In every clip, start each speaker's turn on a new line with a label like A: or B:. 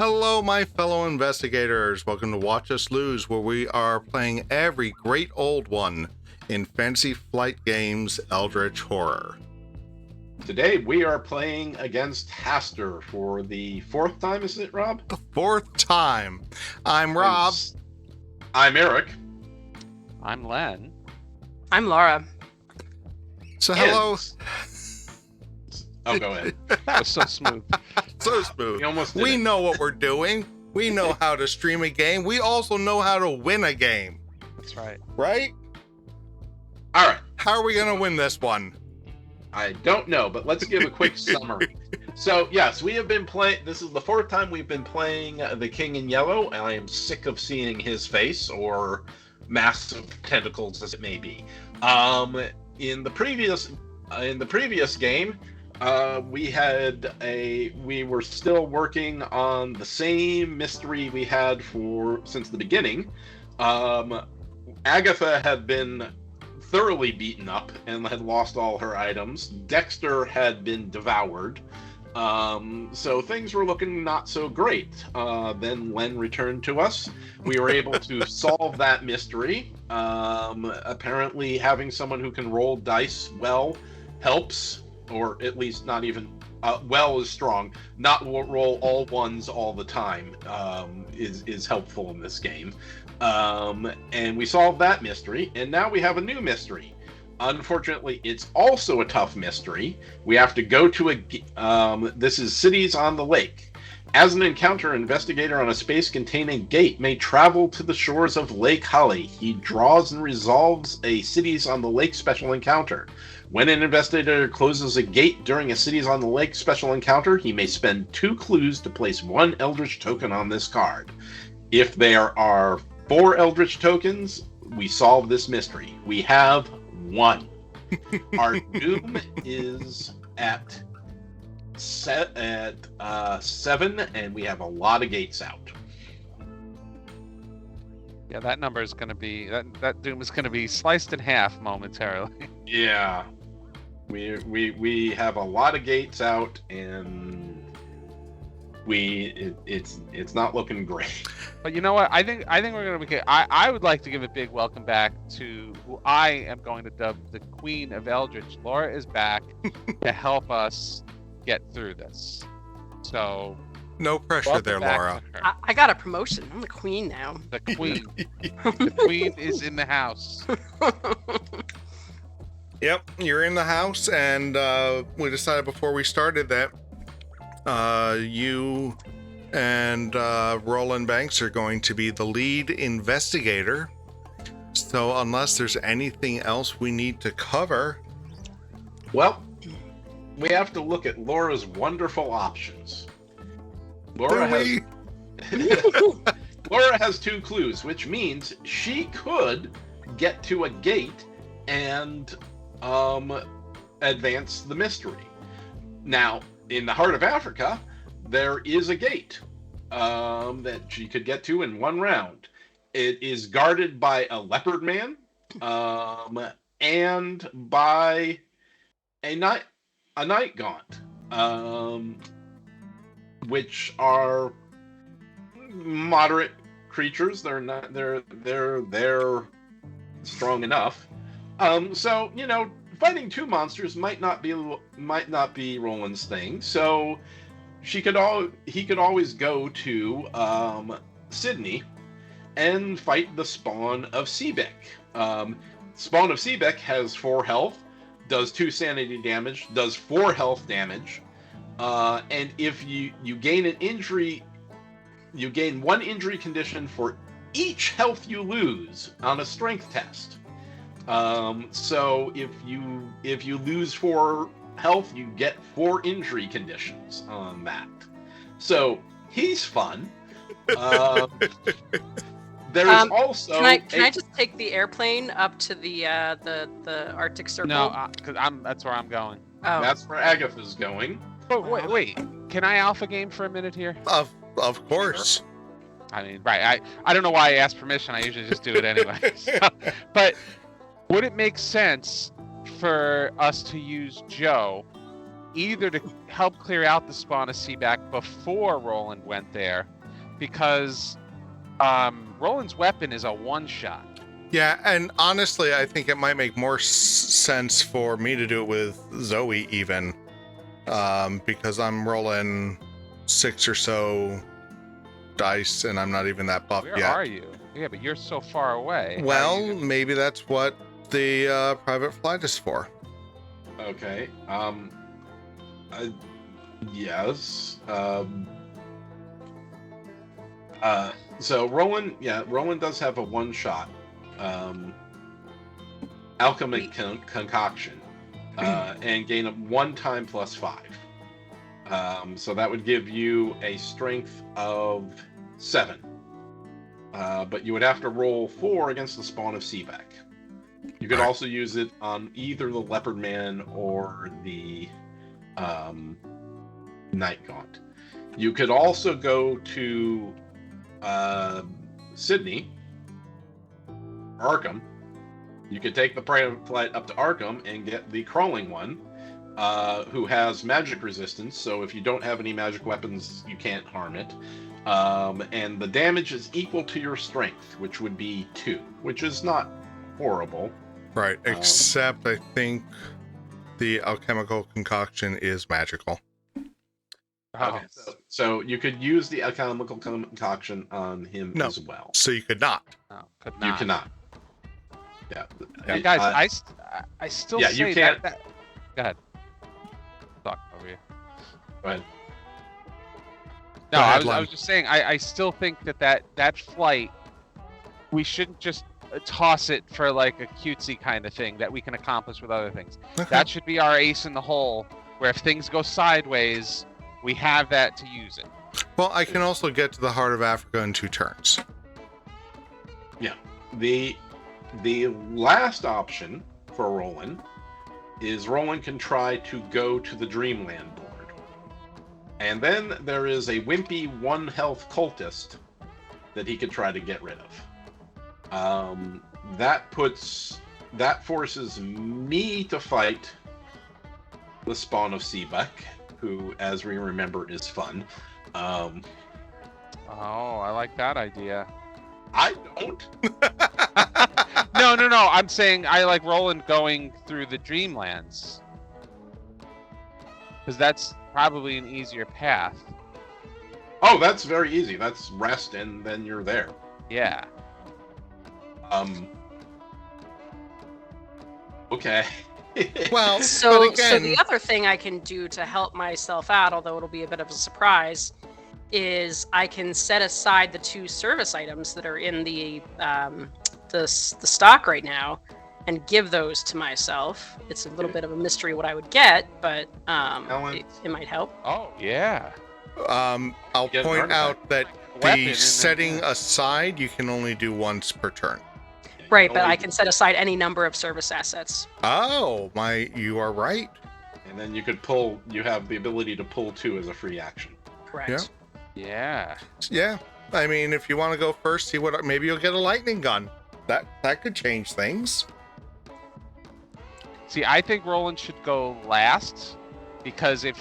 A: Hello, my fellow investigators. Welcome to Watch Us Lose, where we are playing every great old one in Fantasy Flight Games Eldritch Horror.
B: Today we are playing against Hastur for the fourth time, isn't it, Rob?
A: The fourth time. I'm Rob.
B: I'm Eric.
C: I'm Len.
D: I'm Laura.
A: So hello.
B: Oh, go ahead.
C: That was so smooth.
A: So smooth.
B: You almost did
A: We
B: it.
A: know what we're doing. We know how to stream a game. We also know how to win a game.
C: That's right.
A: Right?
B: All right.
A: How are we going to win this one?
B: I don't know, but let's give a quick summary. So, yes, we have been playing. This is the fourth time we've been playing the King in Yellow, and I am sick of seeing his face, or massive tentacles as it may be. In the previous game, we were still working on the same mystery we had since the beginning. Agatha had been thoroughly beaten up and had lost all her items. Dexter had been devoured. So things were looking not so great. Then Len returned to us. We were able to solve that mystery. Apparently having someone who can roll dice well helps, or at least not even well is strong. Not roll all ones all the time is helpful in this game. And we solved that mystery, and now we have a new mystery. Unfortunately, it's also a tough mystery. We have to go to this is Cities on the Lake. As an encounter investigator on a space-containing gate may travel to the shores of Lake Holly. He draws and resolves a Cities on the Lake special encounter. When an investigator closes a gate during a Cities on the Lake special encounter, he may spend 2 clues to place 1 Eldritch token on this card. If there are 4 Eldritch tokens, we solve this mystery. We have 1. Our doom is at 7, and we have a lot of gates out.
C: Yeah, that number is going to be that doom is going to be sliced in half momentarily.
B: Yeah, we have a lot of gates out, and it's not looking great.
C: But you know what? I think we're going to be. I would like to give a big welcome back to who I am going to dub the Queen of Eldritch. Laura is back to help us get through this. So
A: No pressure there, Laura.
D: I got a promotion. I'm the queen now.
C: The Queen. The Queen is in the house.
A: Yep, you're in the house, and we decided before we started that you and Roland Banks are going to be the lead investigator. So unless there's anything else we need to cover...
B: Well, we have to look at Laura's wonderful options. Laura has 2 clues, which means she could get to a gate and advance the mystery. Now, in the heart of Africa, there is a gate that she could get to in 1 round. It is guarded by a leopard man and by a night gaunt, which are moderate creatures. They're strong enough. So fighting 2 monsters might not be Roland's thing. So he could always go to Sydney and fight the Spawn of Seebeck. Spawn of Seebeck has 4 health, does 2 sanity damage, does 4 health damage, and if you gain an injury, you gain 1 injury condition for each health you lose on a strength test. So if you lose 4 health, you get 4 injury conditions on that. So he's fun. There's also.
D: Can I just take the airplane up to the Arctic Circle?
C: No, because that's where I'm going.
D: Oh.
B: That's where Agatha's going.
C: But wait. Can I alpha game for a minute here?
A: Of course.
C: I mean, right. I don't know why I asked permission. I usually just do it anyway. But would it make sense for us to use Joe either to help clear out the spawn of Seaback before Roland went there, because Roland's weapon is a one-shot.
A: Yeah, and honestly, I think it might make more sense for me to do it with Zoe even, because I'm rolling 6 or so dice, and I'm not even that buff
C: Where
A: yet.
C: are you? Yeah, but you're so far away. How are
A: Well,
C: you gonna-
A: maybe that's what the private flight is for.
B: Okay. Yes. So Roland does have a one-shot alchemic concoction, and gain a 1 time plus 5. So that would give you a strength of 7. But you would have to roll 4 against the spawn of Seaback. You could also use it on either the Leopard Man or the Night Gaunt. You could also go to Sydney, Arkham. You could take the private flight up to Arkham and get the crawling one, who has magic resistance. So if you don't have any magic weapons, you can't harm it. And the damage is equal to your strength, which would be 2, which is not horrible.
A: Right, except I think the alchemical concoction is magical.
B: Okay, so you could use the alchemical concoction on him as well.
A: So you could not.
C: No, could not.
B: You cannot. Yeah.
C: And guys, I still say
B: you can't.
C: that. Go ahead. Talk over you.
B: Go ahead.
C: No,
A: Go ahead,
C: I
A: Len.
C: was just saying. I still think that flight, we shouldn't just toss it for like a cutesy kind of thing that we can accomplish with other things.
A: Okay.
C: That should be our ace in the hole, where if things go sideways, we have that to use it.
A: Well, I can also get to the heart of Africa in 2 turns.
B: Yeah. The last option for Roland is Roland can try to go to the Dreamland board. And then there is a wimpy 1 health cultist that he could try to get rid of. That forces me to fight the spawn of Seabuck, who, as we remember, is fun.
C: Oh, I like that idea.
B: I don't.
C: No. I'm saying I like Roland going through the Dreamlands, because that's probably an easier path.
B: Oh, that's very easy. That's rest, and then you're there.
C: Yeah.
B: Okay.
A: Well,
D: So,
A: but again,
D: so the other thing I can do to help myself out, although it'll be a bit of a surprise, is I can set aside the 2 service items that are in the stock right now, and give those to myself. It's a little bit of a mystery what I would get, but it might help.
C: Oh yeah.
A: I'll
B: Get an
A: point
B: artifact.
A: out that
C: Weapon and
A: the
C: then-
A: setting aside you can only do once per turn.
D: Right, but I can set aside any number of service assets.
A: Oh, you are right.
B: And then you could pull. You have the ability to pull 2 as a free action.
D: Correct.
C: Yeah.
A: Yeah. I mean, if you want to go first, see what maybe you'll get a lightning gun. That could change things.
C: See, I think Roland should go last, because if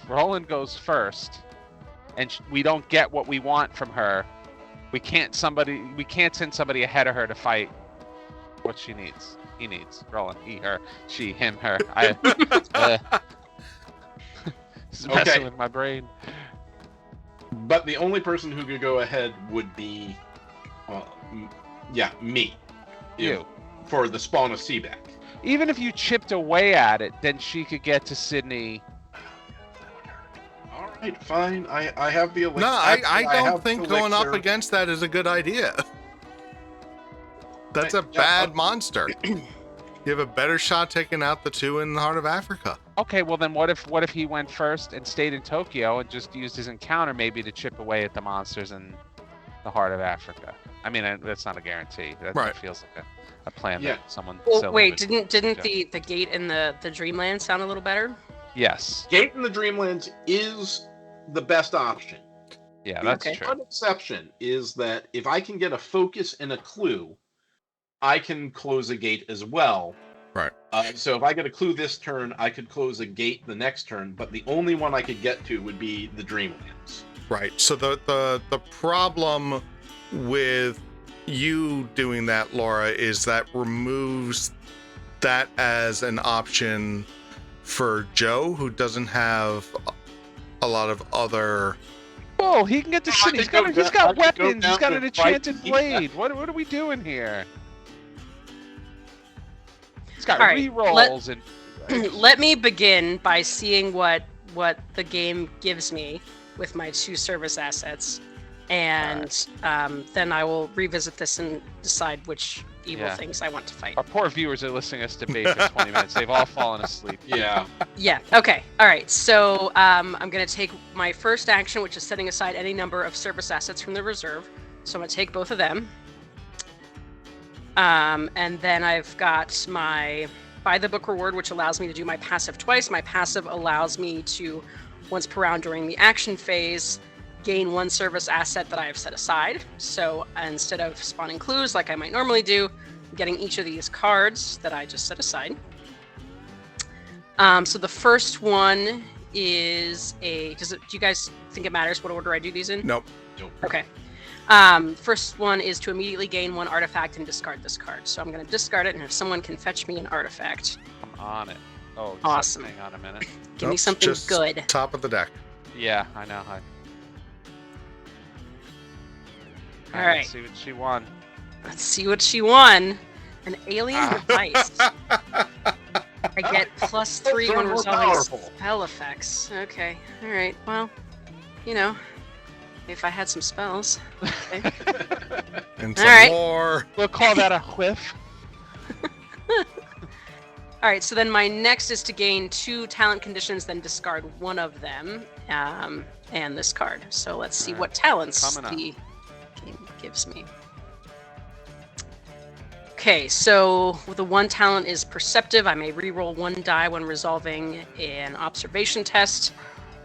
C: Roland goes first, and we don't get what we want from her, we can't send somebody ahead of her to fight what she needs. He needs Roland. He, her, she, him, her. This is messing with my brain.
B: But the only person who could go ahead would be, me.
C: You.
B: For the spawn of Seaback.
C: Even if you chipped away at it, then she could get to Sydney.
B: All right, fine. I have the elixir.
A: No, I don't
B: have
A: think
B: the
A: going up
B: elixir.
A: against that is a good idea. That's a bad monster. You have a better shot taking out the 2 in the heart of Africa.
C: Okay, well then what if he went first and stayed in Tokyo and just used his encounter maybe to chip away at the monsters in the heart of Africa? I mean, that's not a guarantee. That
A: Right.
C: feels like a plan
B: Yeah.
C: that someone.
D: Well,
C: silly
D: wait,
C: would
D: didn't
C: suggest.
D: the gate in the Dreamland sound a little better?
C: Yes.
B: Gate in the Dreamlands is the best option.
C: Yeah, that's
D: Okay.
C: true.
B: One exception is that if I can get a focus and a clue, I can close a gate as well,
A: Right.
B: So if I get a clue this turn, I could close a gate the next turn, but the only one I could get to would be the Dreamlands.
A: Right. So the problem with you doing that, Laura, is that removes that as an option for Joe, who doesn't have a lot of other.
C: Oh, he can get the shit. He's got weapons. He's got an enchanted blade. What are we doing here? He's got rerolls and.
D: Let me begin by seeing what the game gives me with my 2 service assets, and then I will revisit this and decide which evil things I want to fight.
C: Our poor viewers are listening to us debate for 20 minutes. They've all fallen asleep.
B: Yeah.
D: Yeah. Okay. All right. So I'm going to take my first action, which is setting aside any number of service assets from the reserve. So I'm going to take both of them. And then I've got my Buy the Book reward, which allows me to do my passive twice. My passive allows me to, once per round during the action phase, gain 1 service asset that I have set aside. So instead of spawning clues like I might normally do, I'm getting each of these cards that I just set aside. So the first one is do you guys think it matters what order I do these in?
A: Nope.
D: Okay. First one is to immediately gain 1 artifact and discard this card. So I'm going to discard it, and if someone can fetch me an artifact.
C: I'm on it. Oh,
D: awesome.
C: Hang on a minute.
D: Give me something
A: just
D: good.
A: Top of the deck.
C: Yeah, I know.
D: All right.
C: Let's see what she won.
D: Let's see what she won. An alien device. I get +3 when resolving spell effects. Okay. All right. Well, if I had some spells. Okay.
A: And some more.
C: We'll call that a whiff.
D: All right. So then my next is to gain 2 talent conditions, then discard 1 of them, and this card. So let's see what talents the game gives me. Okay, so the 1 talent is perceptive. I may reroll 1 die when resolving an observation test.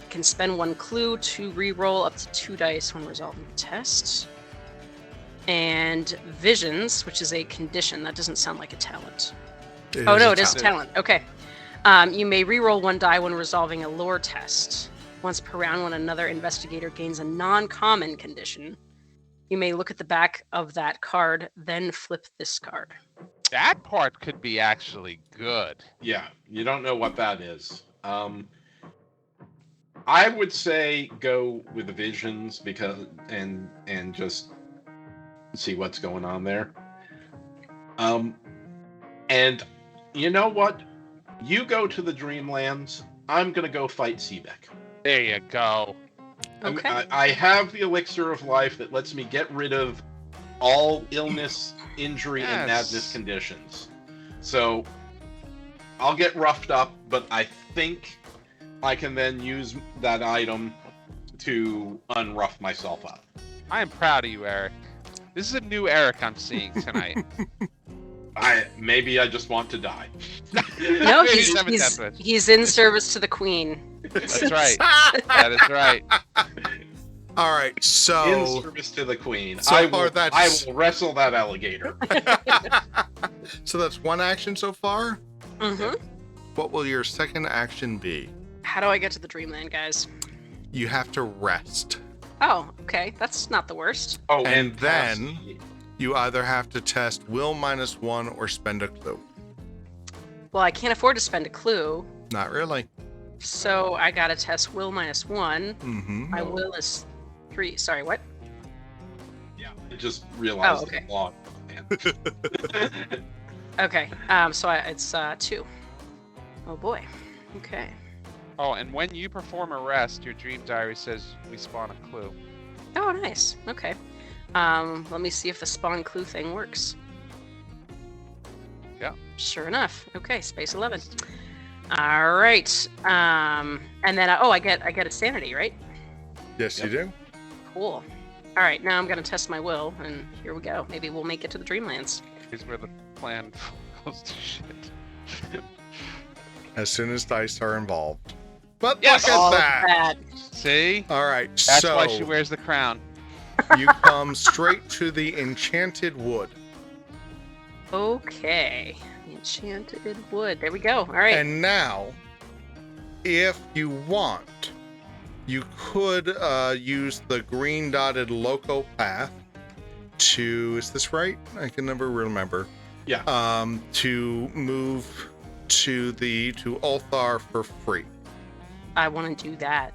D: I can spend 1 clue to reroll up to 2 dice when resolving a test. And visions, which is a condition. That doesn't sound like a talent. It is a talent. Okay. You may reroll 1 die when resolving a lore test. Once per round, when another investigator gains a non-common condition, you may look at the back of that card, then flip this card.
C: That part could be actually good.
B: Yeah, you don't know what that is. I would say go with the visions and just see what's going on there. And you know what? You go to the Dreamlands. I'm gonna go fight Seebeck.
C: There you go.
D: Okay.
B: I have the elixir of life that lets me get rid of all illness, injury, and madness conditions. So I'll get roughed up, but I think I can then use that item to unrough myself up.
C: I am proud of you, Eric. This is a new Eric I'm seeing tonight.
B: Maybe I just want to die.
D: No, he's in service to the queen.
C: That's right. That is right.
A: All right, so
B: in service to the queen.
A: So
B: I
A: far,
B: will wrestle that alligator.
A: So that's 1 action so far?
D: Mm-hmm.
A: What will your second action be?
D: How do I get to the Dreamland, guys?
A: You have to rest.
D: Oh, okay. That's not the worst.
B: Oh,
A: and then you either have to test will -1 or spend a clue.
D: Well, I can't afford to spend a clue.
A: Not really.
D: So I gotta test will -1.
A: Mm-hmm.
D: My will is 3. Sorry, what?
B: Yeah, I just realized
D: okay.
B: the log.
D: Okay. So it's 2. Oh boy. Okay.
C: Oh, and when you perform a rest, your dream diary says we spawn a clue.
D: Oh, nice. Okay. Let me see if the spawn clue thing works.
C: Yeah.
D: Sure enough. Okay, space 11. All right. And then I get a sanity, right?
A: Yes, you do.
D: Cool. All right, now I'm gonna test my will, and here we go. Maybe we'll make it to the Dreamlands.
C: Here's where the plan goes to shit.
A: As soon as dice are involved. But
C: Yes!
A: look
D: All
A: at
D: of
A: that.
C: See?
A: All right,
C: That's
A: so
C: why she wears the crown.
A: you come straight to the enchanted wood.
D: Okay. Enchanted wood. There we go. All right.
A: And now, if you want, you could use the green dotted loco path to, is this right? I can never remember.
B: Yeah.
A: To move to Ulthar for free.
D: I want to do that.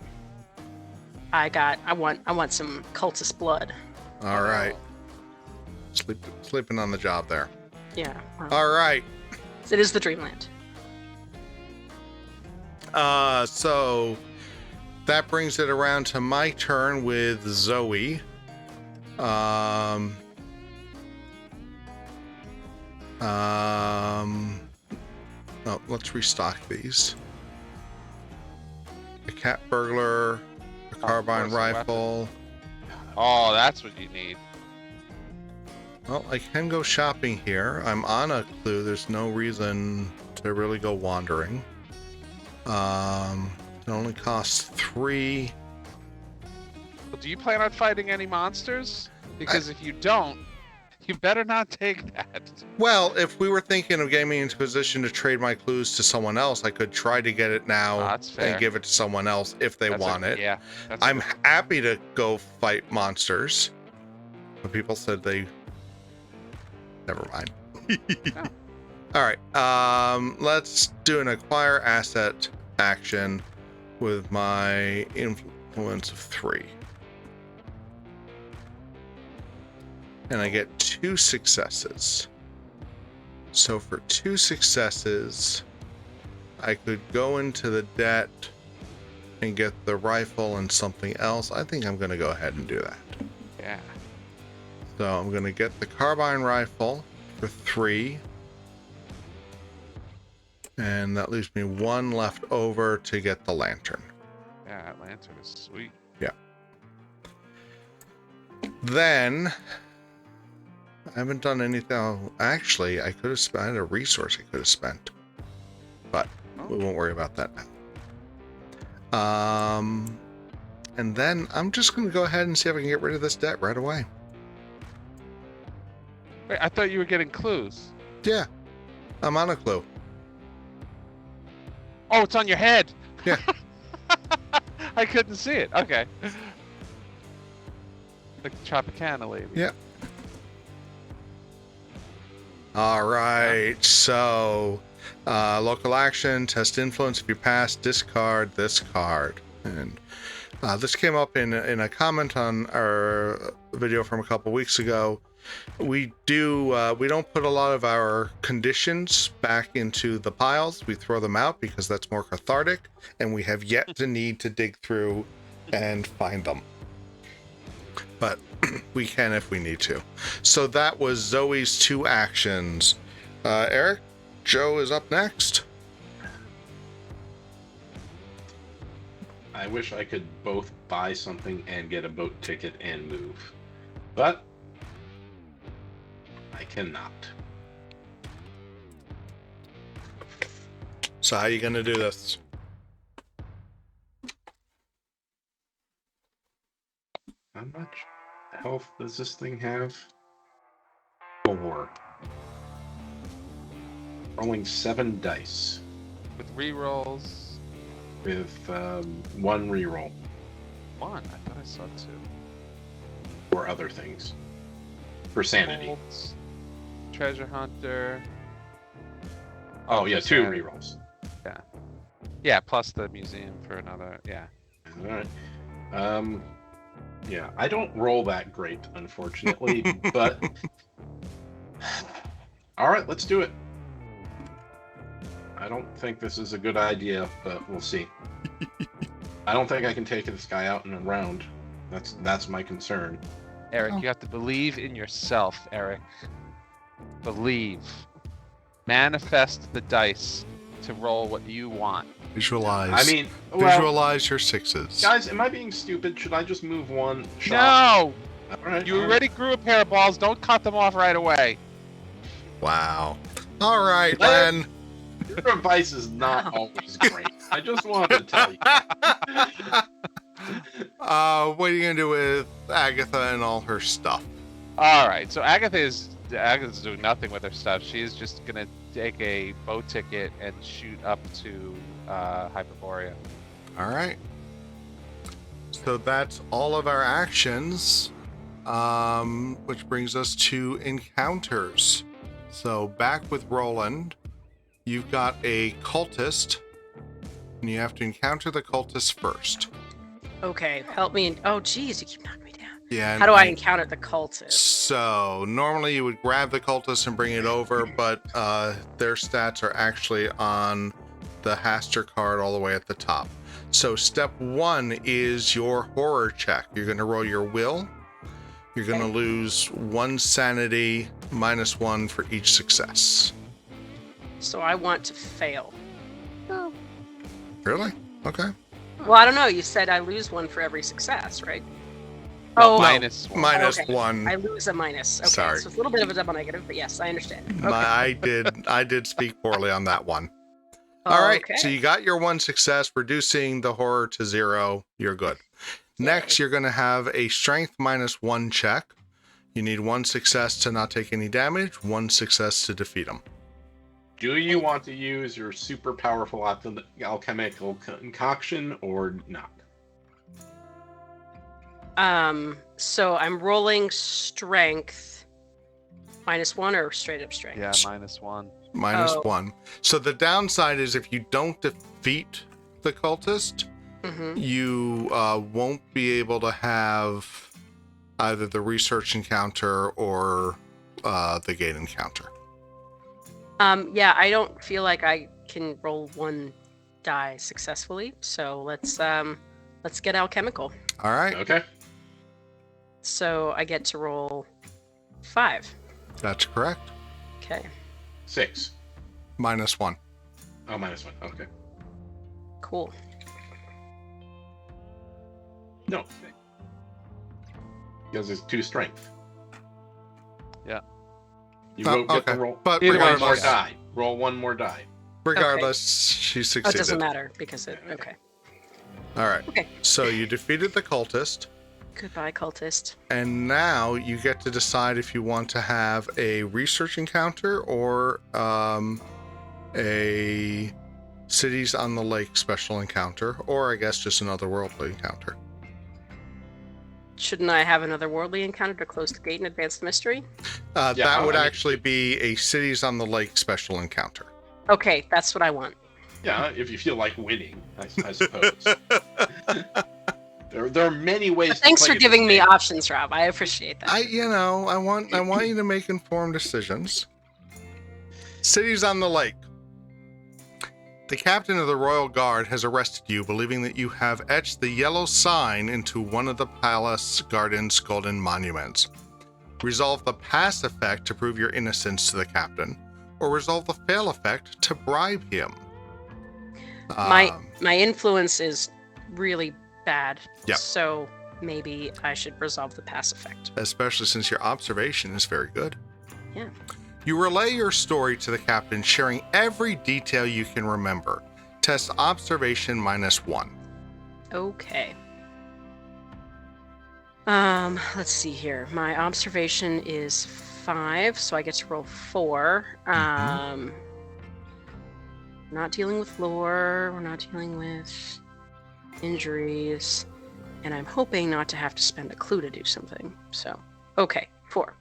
D: I want some cultist blood.
A: All right. Sleeping on the job there.
D: Yeah.
A: All right.
D: It is the Dreamland.
A: So that brings it around to my turn with Zoe. Oh, let's restock these. A cat burglar, a carbine rifle.
C: Oh, that's what you need.
A: Well, I can go shopping here. I'm on a clue. There's no reason to really go wandering. It only costs 3.
C: Well, do you plan on fighting any monsters? Because if you don't, you better not take that.
A: Well, if we were thinking of getting me into position to trade my clues to someone else, I could try to get it now
C: That's fair.
A: and give it to someone else if they want it.
C: Yeah.
A: I'm happy to go fight monsters. But people said they... Never mind.
C: Oh.
A: All right. Let's do an acquire asset action with my influence of 3. And I get 2 successes. So for 2 successes, I could go into the debt and get the rifle and something else. I think I'm going to go ahead and do that.
C: Yeah.
A: So I'm going to get the carbine rifle for 3. And that leaves me 1 left over to get the lantern.
C: Yeah, that lantern is sweet.
A: Yeah. Then... I haven't done anything. Oh, actually, I could have spent. I had a resource I could have spent, but we won't worry about that now. And then I'm just going to go ahead and see if I can get rid of this debt right away.
C: Wait, I thought you were getting clues.
A: Yeah, I'm on a clue.
C: Oh, it's on your head.
A: Yeah.
C: I couldn't see it. Okay. Like the Tropicana lady.
A: Yeah. All right, so local action, test influence. If you pass, discard this card. And this came up in a comment on our video from a couple weeks ago. We don't put a lot of our conditions back into the piles. We throw them out because that's more cathartic, and we have yet to need to dig through and find them. But we can if we need to. So that was Zoe's 2 actions. Eric, Joe is up next.
B: I wish I could both buy something and get a boat ticket and move. But I cannot.
A: So how are you going to do this?
B: How much health does this thing have? 4. Rolling 7 dice
C: With rerolls.
B: with 1 reroll
C: 1. I thought I saw 2.
B: or other things for sanity.
C: Bolts, treasure hunter.
B: Oh yeah, 2
C: sanity.
B: rerolls.
C: Yeah, plus the museum for another. Yeah.
B: All right. Yeah, I don't roll that great, unfortunately, but all right, let's do it. I don't think this is a good idea, but we'll see. I don't think I can take this guy out in a round. That's my concern.
C: Eric, you have to believe in yourself, Eric. Believe. Manifest the dice to roll what you want.
A: Visualize.
B: I mean,
A: visualize your 6s.
B: guys, am I being stupid? Should I just move 1 shot?
C: No!
B: All right,
C: You
B: all right.
C: already grew a pair of balls. Don't cut them off right away.
A: Wow. All right,
B: Len.
A: Len.
B: Your advice is not always great. I just wanted to tell you.
A: What are you going to do with Agatha and all her stuff?
C: All right. So Agatha is Agatha's doing nothing with her stuff. She's just gonna take a boat ticket and shoot up to Hyperborean.
A: All right. So that's all of our actions, which brings us to encounters. So back with Roland, you've got a cultist, and you have to encounter the cultist first.
D: Okay, help me. Oh, geez, you keep knocking me down.
A: Yeah.
D: How do I encounter the cultist?
A: So normally you would grab the cultist and bring it over, but their stats are actually on the Hastur card all the way at the top. So step 1 is your horror check. You're going to roll your will. You're going to lose 1 sanity, -1 for each success.
D: So I want to fail. Oh.
A: Really? Okay.
D: Well, I don't know. You said I lose 1 for every success, right?
C: No,
D: Oh,
C: minus one.
A: -1.
D: I lose a minus. Okay,
A: Sorry.
D: so it's a little bit of a double negative, but yes, I understand. Okay.
A: I did speak poorly on that one. All right,
D: Okay.
A: so you got your 1 success, reducing the horror to 0. You're good. Next, you're going to have a strength -1 check. You need 1 success to not take any damage, 1 success to defeat them.
B: Do you want to use your super powerful alchemical concoction or not?
D: So I'm rolling strength -1 or straight up strength?
C: Yeah, -1.
A: -1. So the downside is if you don't defeat the cultist, you won't be able to have either the research encounter or the gate encounter.
D: Yeah, I don't feel like I can roll 1 die successfully, so let's get alchemical.
A: All right.
B: Okay.
D: So I get to roll 5.
A: That's correct.
D: Okay.
B: 6.
A: -1.
B: Oh, -1. Okay.
D: Cool.
B: No. Because it's 2 strength.
C: Yeah.
B: You will get
A: okay.
B: to roll
A: But
C: Either
B: one
C: way,
B: more
A: regardless,
B: die. Roll 1 more die.
A: she
D: Oh, it
A: succeeded.
D: doesn't matter because it. Okay.
A: All right.
D: Okay.
A: So you defeated the cultist.
D: Goodbye, cultist.
A: And now you get to decide if you want to have a research encounter or a cities on the lake special encounter, or I guess just an otherworldly encounter.
D: Shouldn't I have another worldly encounter to close the gate and advance the mystery?
A: That would
B: I mean-
A: actually be a cities on the lake special encounter.
D: Okay, that's what I want.
B: Yeah, if you feel like winning, I suppose. There are many ways.
D: But thanks
B: to
D: for
B: play
D: giving
B: this
D: me
B: game.
D: options, Rob. I appreciate that.
A: I want you to make informed decisions. Cities on the lake. The captain of the Royal Guard has arrested you, believing that you have etched the yellow sign into one of the palace garden's golden monuments. Resolve the pass effect to prove your innocence to the captain, or resolve the fail effect to bribe him.
D: My influence is really bad.
A: Yep.
D: So maybe I should resolve the pass effect.
A: Especially since your observation is very good.
D: Yeah.
A: You relay your story to the captain, sharing every detail you can remember. Test observation -1.
D: Okay. Let's see here. My observation is 5, so I get to roll 4. Not dealing with lore, we're not dealing with injuries, and I'm hoping not to have to spend a clue to do something. So, okay, 4.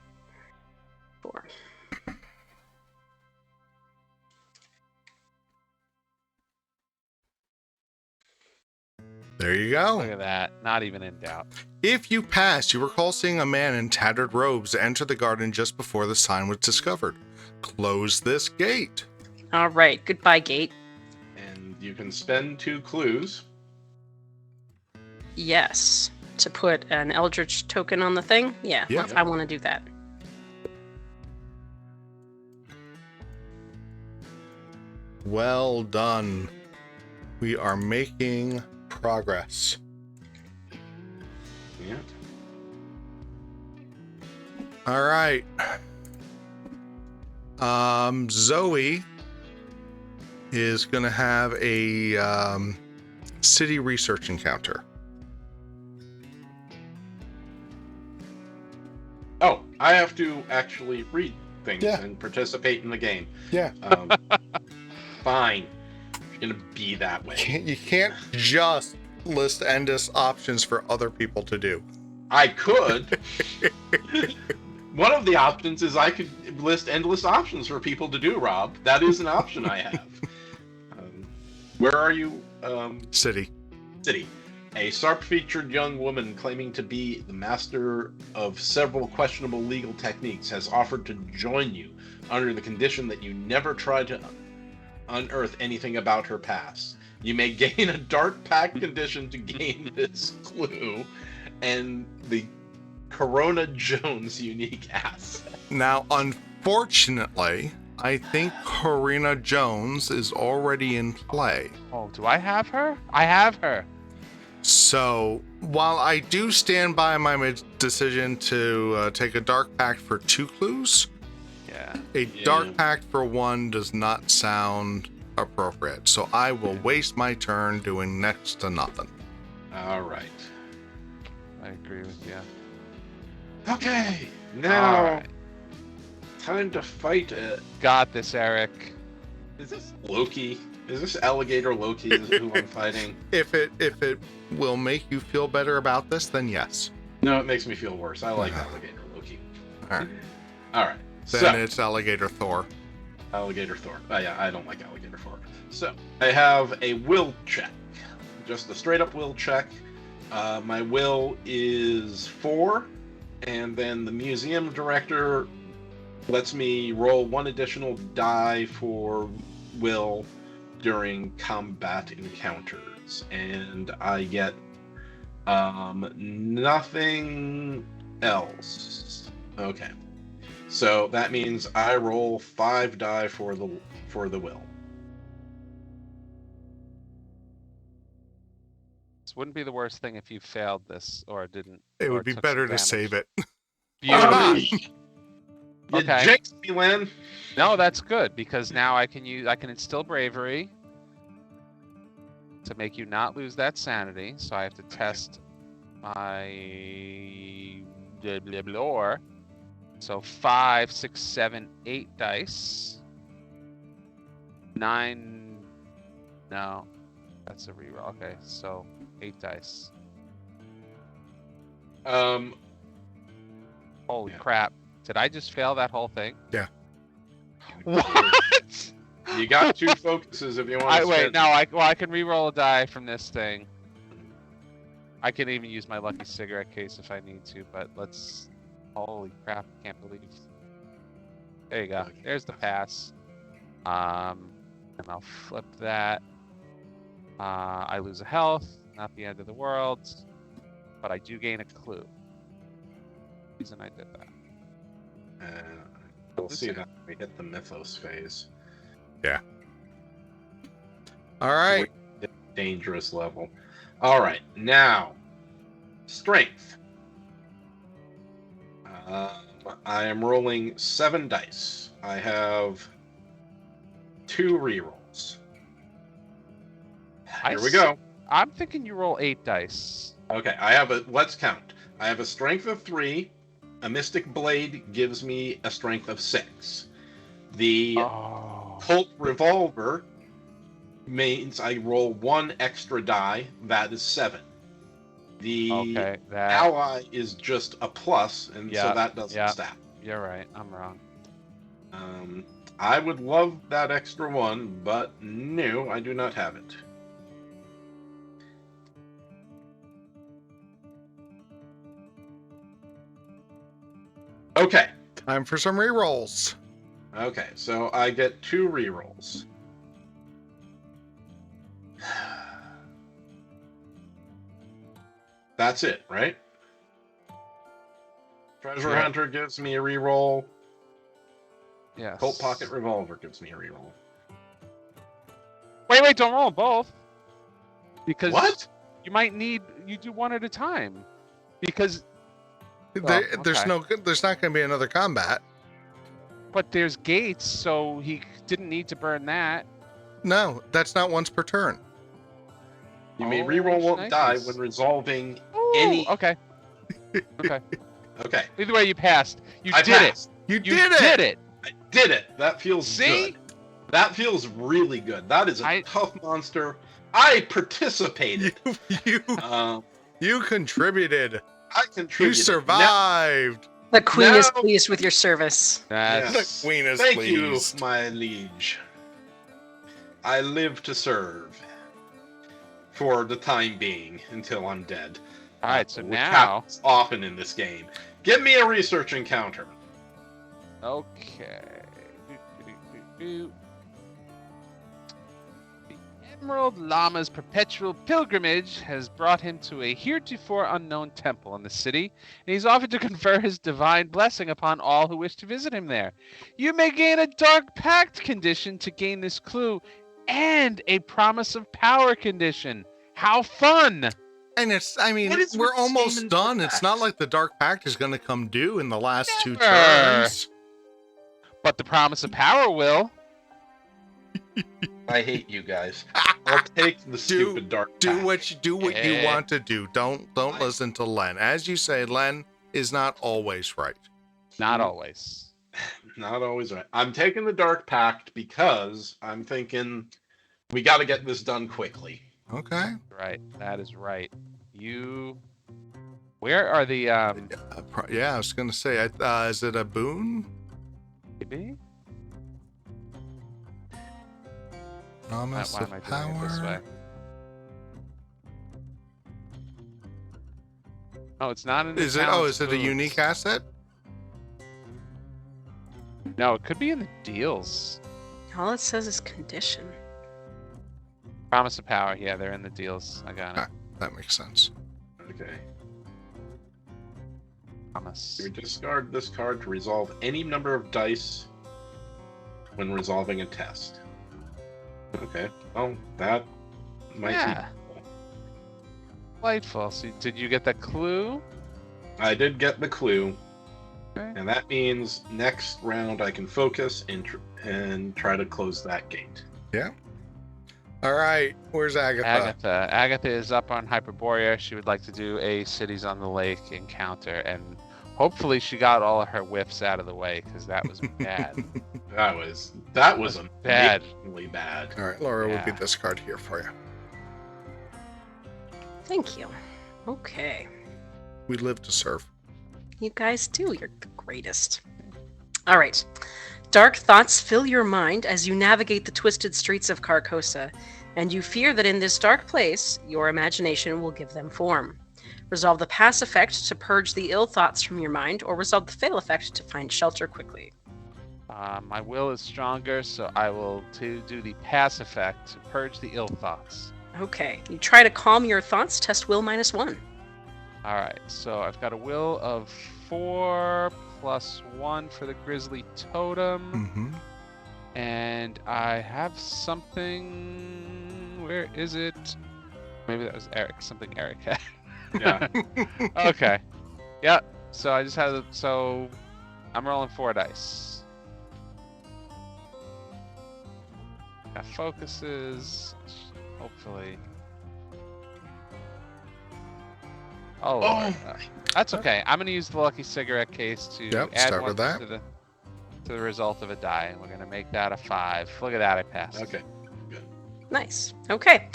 A: There you go.
C: Look at that. Not even in doubt.
A: If you pass, you recall seeing a man in tattered robes enter the garden just before the sign was discovered. Close this gate.
D: All right, goodbye, gate.
B: And you can spend 2 clues.
D: Yes. To put an Eldritch token on the thing? Yeah,
A: Yeah.
D: I want to do that.
A: Well done. We are making progress.
B: Yeah.
A: All right. Zoe is going to have a city research encounter.
B: Oh, I have to actually read things
A: Yeah.
B: and participate in the game.
A: Yeah.
B: Fine. It's gonna be that way.
A: You can't just list endless options for other people to do.
B: I could. One of the options is I could list endless options for people to do, Rob. That is an option I have. Where are you?
A: City.
B: City. A Sarp-featured young woman claiming to be the master of several questionable legal techniques has offered to join you under the condition that you never try to unearth anything about her past. You may gain a dark pact condition to gain this clue and the Corona Jones unique asset.
A: Now, unfortunately, I think Corina Jones is already in play.
C: Oh, do I have her? I have her.
A: So, while I do stand by my decision to take a dark pact for 2 clues,
C: Yeah.
A: a dark pact for 1 does not sound appropriate. So I will waste my turn doing next to nothing.
B: All right.
C: I agree with you.
B: Okay. Now,
C: Alright.
B: time to fight it.
C: Got this, Eric.
B: Is this Loki? Is this Alligator Loki is who I'm fighting?
A: If it will make you feel better about this, then yes.
B: No, it makes me feel worse. I like Alligator Loki.
A: All right.
B: All right.
A: Then
B: So,
A: it's Alligator Thor.
B: Alligator Thor. Oh, yeah, I don't like Alligator Thor. So, I have a will check. Just a straight up will check. My will is 4, and then the museum director lets me roll 1 additional die for will during combat encounters, and I get nothing else. Okay. So that means I roll 5 die for the will.
C: This wouldn't be the worst thing if you failed this or didn't.
A: It
C: or
A: would be
C: took
A: better
C: some
A: to save it.
C: damage. Beautiful.
B: You
C: Okay.
B: jinxed me, Len.
C: No, that's good because now I can instill bravery to make you not lose that sanity. So I have to test my blah, blah, blah. So 5, 6, 7, 8 dice. 9. No, that's a reroll. Okay, so 8 dice. Holy
B: Yeah.
C: crap! Did I just fail that whole thing?
A: Yeah.
C: What?
B: You got 2 focuses if you want to
C: Wait,
B: spend.
C: no, I can re-roll a die from this thing. I can even use my lucky cigarette case if I need to, but let's. Holy crap! Can't believe. There you go.
B: Okay.
C: There's the pass. And I'll flip that. I lose a health. Not the end of the world, but I do gain a clue. Reason I did that.
B: We'll see that when we hit the Mythos phase.
A: All right.
B: Dangerous level. All right, now strength. I am rolling 7 dice. I have 2 rerolls. Here we go.
C: I'm thinking you roll 8 dice.
B: Okay, let's count. I have a strength of 3. A Mystic Blade gives me a strength of 6. The Colt Revolver means I roll 1 extra die. That is 7. The ally is just a plus, and so that doesn't stack.
C: You're right. I'm wrong.
B: I would love that extra 1, but no, I do not have it. Okay.
A: Time for some rerolls.
B: Okay, so I get 2 rerolls. That's it, right? Treasure Hunter gives me a reroll.
C: Yes.
B: Colt Pocket Revolver gives me a reroll.
C: Wait, don't roll them both. Because
B: What?
C: you might need you do one at a time. Because
A: There's not going to be another combat.
C: but there's gates, so he didn't need to burn that.
A: No, that's not once per turn.
B: You may reroll 1 die when resolving any.
C: Okay. Okay.
B: Okay.
C: Either way, you passed. You
B: I
C: did
B: passed.
A: You
C: it. You
A: did it.
C: did it.
B: I did it. That feels
C: See?
B: good. That feels really good. That is a tough monster. I participated.
A: You contributed.
B: I contributed.
A: You survived.
D: The queen is
B: Now-
D: pleased with your service.
B: Yes.
A: The queen is
B: Thank
A: pleased.
B: you, my liege. I live to serve. For the time being, until I'm dead.
C: All right, so
B: Which
C: now.
B: happens often in this game. Give me a research encounter.
C: Okay. The Emerald Lama's perpetual pilgrimage has brought him to a heretofore unknown temple in the city, and he's offered to confer his divine blessing upon all who wish to visit him there. You may gain a Dark Pact condition to gain this clue, and a Promise of Power condition. How fun!
A: And it's, I mean,
B: What is
A: we're
B: with this
A: almost
B: game and
A: done.
B: Dark
A: It's not
B: Pact?
A: like the Dark Pact is going to come due in the last 2
C: Never.
A: turns.
C: But the Promise of Power will.
B: I hate you guys. I'll take the stupid dark
A: Do
B: pact.
A: what you
C: Yeah.
A: want to do. Don't listen to Len. As you say, Len is not always right.
C: Not always.
B: Not always right. I'm taking the dark pact because I'm thinking we got to get this done quickly.
A: Okay.
C: Right. That is right. You. Where are the
A: Yeah, I was going to say, is it a boon?
C: maybe?
A: Promise
C: Why
A: of
C: am I doing it this way?
A: power.
C: Oh, it's not in the
A: Is it?
C: town
A: Oh, is it a
C: foods.
A: unique asset?
C: No, it could be in the deals.
D: All it says is condition.
C: Promise of Power. Yeah, they're in the deals. I got it.
A: That makes sense.
B: Okay.
C: Promise.
B: We discard this card to resolve any number of dice when resolving a test. Okay. Well, that might
C: Yeah. Delightful. So, did you get the clue?
B: be. I did get the clue,
C: Okay.
B: and that means next round I can focus and try to close that gate.
A: All right. Where's Agatha?
C: Agatha is up on Hyperborea. She would like to do a Cities on the Lake encounter, and hopefully she got all of her whiffs out of the way because that was bad.
B: That was
C: bad.
B: amazingly bad.
A: All right, Laura will be
C: Yeah.
A: this card here for you.
D: Thank you. Okay.
A: We live to serve.
D: You guys do. You're the greatest. All right. Dark thoughts fill your mind as you navigate the twisted streets of Carcosa, and you fear that in this dark place, your imagination will give them form. Resolve the pass effect to purge the ill thoughts from your mind, or resolve the fail effect to find shelter quickly.
C: My will is stronger, so I will do the pass effect to purge the ill thoughts.
D: Okay. You try to calm your thoughts, test will -1.
C: All right, so I've got a will of 4 plus 1 for the Grizzly Totem,
A: Mm-hmm.
C: and I have something. Where is it? Maybe that was Eric. Something Eric had.
B: Yeah.
C: Okay. Yep. So I just have. So I'm rolling 4 dice. Got focuses. Hopefully. Oh, Lord. That's okay. I'm gonna use the lucky cigarette case to
A: Yep,
C: add
A: start
C: one
A: with that.
C: to the result of a die, and we're gonna make that a 5. Look at that, I passed.
B: Okay.
D: Nice. Okay.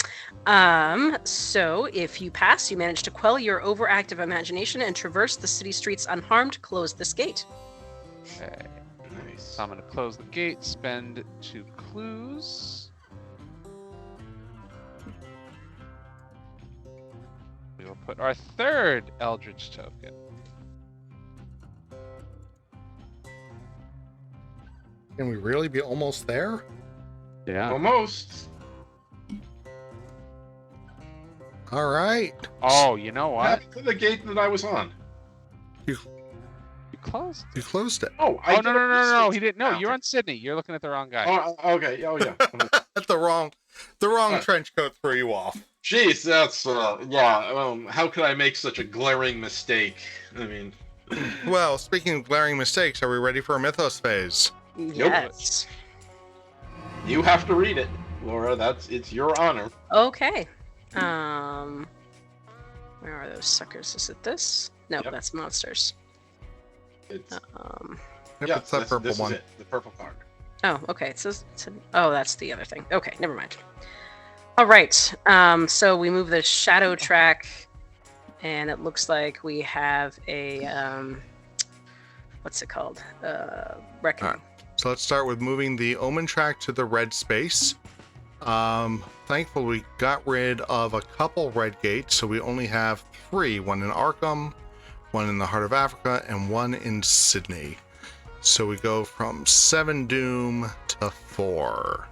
D: So if you pass, you manage to quell your overactive imagination and traverse the city streets unharmed. Close this gate.
C: Okay.
B: Nice.
C: So I'm gonna close the gate. Spend 2 clues. We will put our 3rd Eldritch token.
A: Can we really be almost there?
C: Yeah.
B: Almost.
A: All right.
C: Oh, you know
B: What
C: what?
B: happened to the gate that I was on?
C: You closed.
A: You closed it.
B: Oh,
C: Oh no! He didn't. No,
B: counter.
C: you're on Sydney. You're looking at the wrong guy.
B: Oh, okay. Oh, yeah.
A: The wrong trench coat threw you off.
B: Jeez, that's yeah. How could I make such a glaring mistake? I mean,
A: Well, speaking of glaring mistakes, are we ready for a Mythos phase?
D: Yes.
B: you have to read it, Laura. It's your honor.
D: Okay. Where are those suckers? Is it this? No,
B: Yep.
D: that's monsters.
B: It's
A: Yep,
B: yeah,
A: it's that purple
B: this
A: one.
B: is it. The purple card.
D: Oh, okay. Oh, that's the other thing. Okay, never mind. All right. So we move the shadow track, and it looks like we have a what's it called? Reckoning.
A: All right. So let's start with moving the omen track to the red space. Thankfully, we got rid of a couple red gates, so we only have 3. One in Arkham, one in the heart of Africa, and one in Sydney. So we go from 7 doom to 4.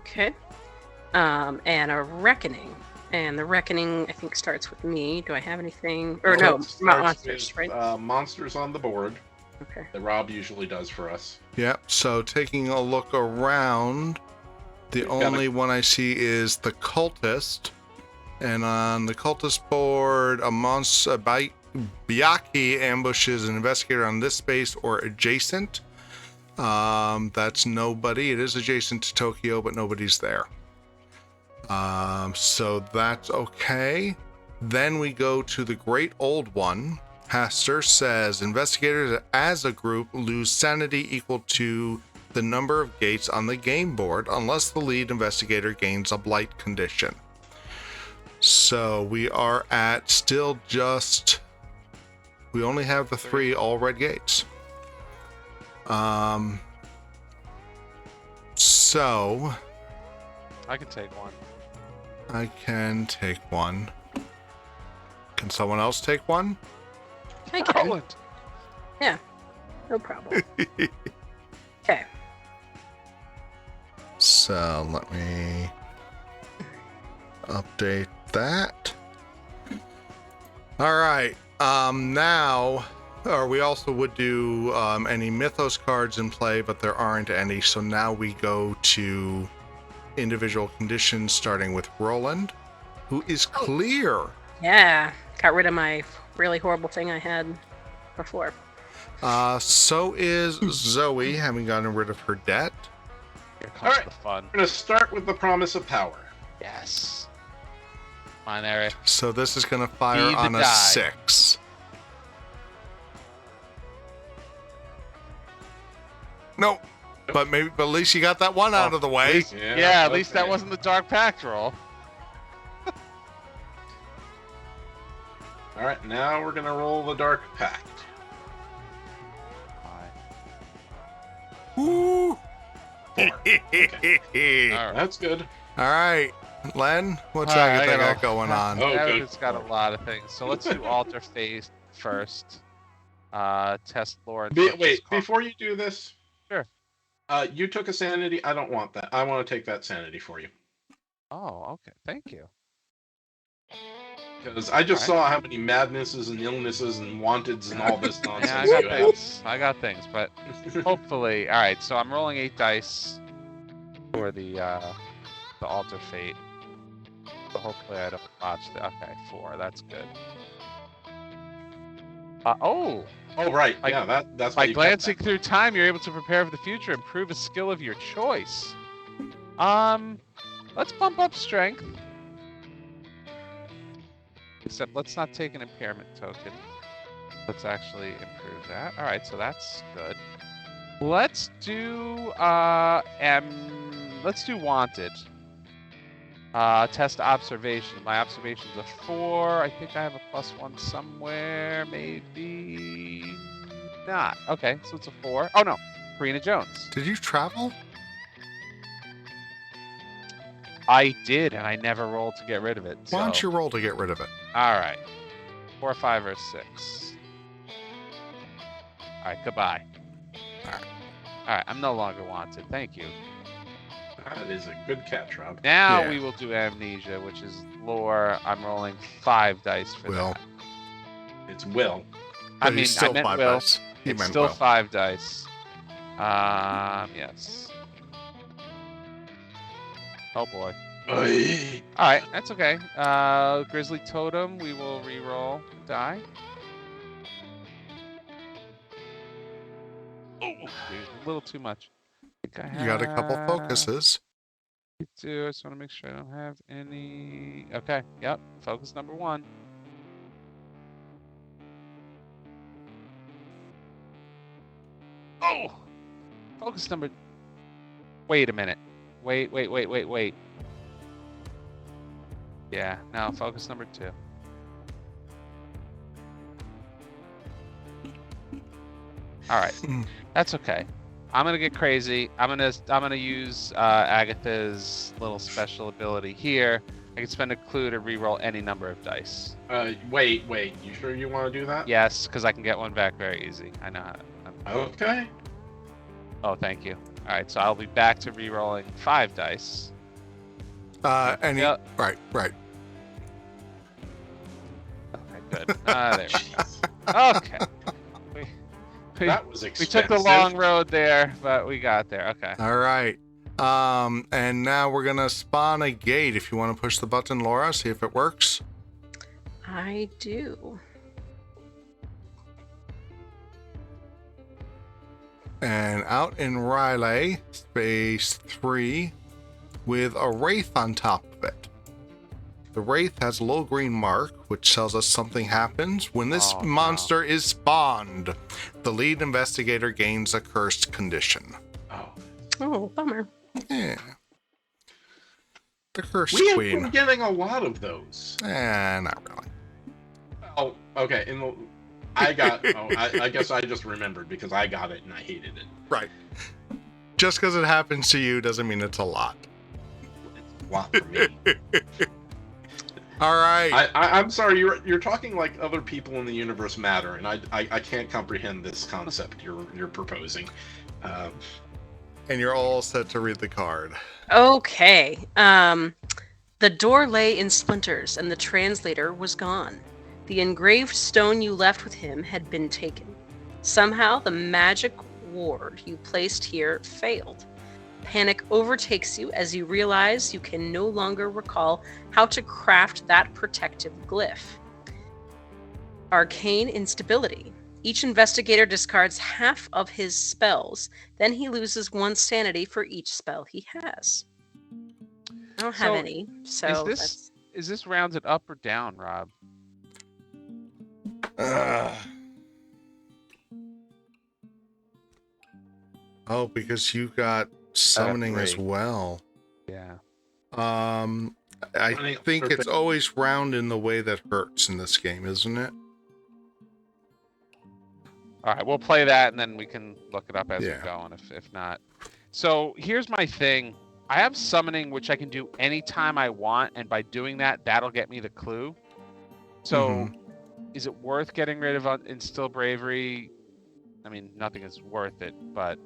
D: Okay. And a reckoning. And the reckoning, I think, starts with me. Do I have anything? Or no,
B: It starts
D: monsters,
B: with,
D: right?
B: monsters on the board
D: Okay.
B: that Rob usually does for us.
A: Yep, so taking a look around, the
B: We've got
A: only one I see is the cultist. And on the cultist board, a monster, Byaki ambushes an investigator on this space or adjacent. That's nobody. It is adjacent to Tokyo, but nobody's there. So that's okay. Then we go to the Great Old One. Hastur says investigators as a group lose sanity equal to the number of gates on the game board unless the lead investigator gains a blight condition. So we are at still just... We only have the 3 all red gates. So...
C: I can take one.
A: I can take one. Can someone else take one?
D: I can.
C: Roland.
D: Yeah. No problem. Okay.
A: So let me update that. All right. Now, or we also would do any Mythos cards in play, but there aren't any. So now we go to individual conditions, starting with Roland, who is clear.
D: Yeah. Got rid of my really horrible thing I had before.
A: So is Zoe, having gotten rid of her debt.
C: Here comes
B: Alright.
C: the fun.
B: We're going to start with the promise of power.
C: Yes. Come on, Eric.
A: So this is going to fire
C: Be the
A: on a
C: die.
A: 6. Nope. But at least you got that one out of the way.
C: Yeah, at least that
B: okay.
C: wasn't the Dark Pact roll.
B: All right, now we're going to roll the Dark Pact.
A: Woo!
B: 4. Okay.
C: All right.
B: That's good.
A: All right, Len, what's
C: All right,
A: that
C: I
A: got
C: gotta-
A: going on?
B: Oh, good.
C: It's got a lot of things. So let's do alter phase first. Test lore and
B: Wait,
C: focus con-
B: before you do this.
C: Sure.
B: You took a sanity. I don't want that. I want to take that sanity for you.
C: Oh, okay. Thank you.
B: Because I just
C: All
B: saw how many madnesses and illnesses and wanteds and all this nonsense
C: Yeah, I
B: you
C: got
B: have.
C: things. I got things, but hopefully, all right. So I'm rolling 8 dice for the alter fate. So hopefully I don't botch the. Okay, 4. That's good. Oh,
B: Oh, right.
C: By-
B: Yeah, that's why
C: by
B: you kept
C: glancing
B: that.
C: through time, you're able to prepare for the future, improve a skill of your choice. Let's bump up strength. Except let's not take an impairment token. Let's actually improve that. All right, so that's good. Let's do let's do wanted. Test observation. My observation's a 4. I think I have a +1 somewhere. Maybe not. Okay, so it's a 4. Oh no, Karina Jones.
A: Did you travel?
C: I did, and I never rolled to get rid of it.
A: Why don't
C: so-
A: you roll to get rid of it?
C: All right. 4, 5, or 6. All right, goodbye.
A: All right.
C: All right, I'm no longer wanted. Thank you.
B: That is a good catch, Rob.
C: Now
A: Yeah.
C: we will do amnesia, which is lore. I'm rolling 5 dice for
A: Will.
C: that.
B: It's will.
C: I
A: But
C: mean,
A: he's still
C: I meant
A: 5
C: will.
A: dice. He
C: It's
A: meant
C: still
A: will.
C: 5 dice. Yes. Oh boy.
B: Oy.
C: All right, that's okay. Grizzly Totem, we will re-roll die. Oh, a little too much. I think I
A: You got a couple
C: have-
A: focuses.
C: I do. I just want to make sure I don't have any. Okay. Yep. Focus number 1. Oh! Focus number... Wait a minute. Wait. Yeah, no, focus number 2. All right, that's okay. I'm gonna get crazy. I'm gonna use Agatha's little special ability here. I can spend a clue to reroll any number of dice.
B: Wait. You sure you want to do that?
C: Yes, because I can get one back very easy. I know how to.
B: Okay.
C: Oh, thank you. All right, so I'll be back to rerolling 5 dice.
A: Right.
C: Okay, good. There we go. Okay.
B: That was expensive.
C: We took the long road there, but we got there. Okay.
A: All right. And now we're gonna spawn a gate. If you want to push the button, Laura, see if it works.
D: I do.
A: And out in Riley, space 3, with a wraith on top of it. The wraith has a little green mark, which tells us something happens when this monster is spawned. The lead investigator gains a cursed condition.
D: Oh, bummer.
A: Yeah. The cursed
B: We have
A: queen.
B: been getting a lot of those.
A: Not really.
B: Oh, okay. I guess I just remembered because I got it and I hated it.
A: Right. Just because it happens to you doesn't mean it's a lot.
B: It's a lot for me.
A: All right.
B: I'm sorry, you're talking like other people in the universe matter, and I can't comprehend this concept you're proposing.
A: And you're all set to read the card.
D: Okay. The door lay in splinters, and the translator was gone. The engraved stone you left with him had been taken. Somehow, the magic ward you placed here failed. Panic overtakes you as you realize you can no longer recall how to craft that protective glyph. Arcane instability. Each investigator discards half of his spells. Then he loses 1 sanity for each spell he has. I don't have any, so
C: is this rounded up or down, Rob?
A: Oh, because you got summoning as
C: 3.
A: well.
C: Yeah.
A: I think it's always round in the way that hurts in this game, isn't it?
C: All right, we'll play that and then we can look it up as we
A: Yeah.
C: go, and if not. So here's my thing. I have summoning, which I can do anytime I want, and by doing that, that'll get me the clue. So is it worth getting rid of Instill Bravery? I mean, nothing is worth it, but...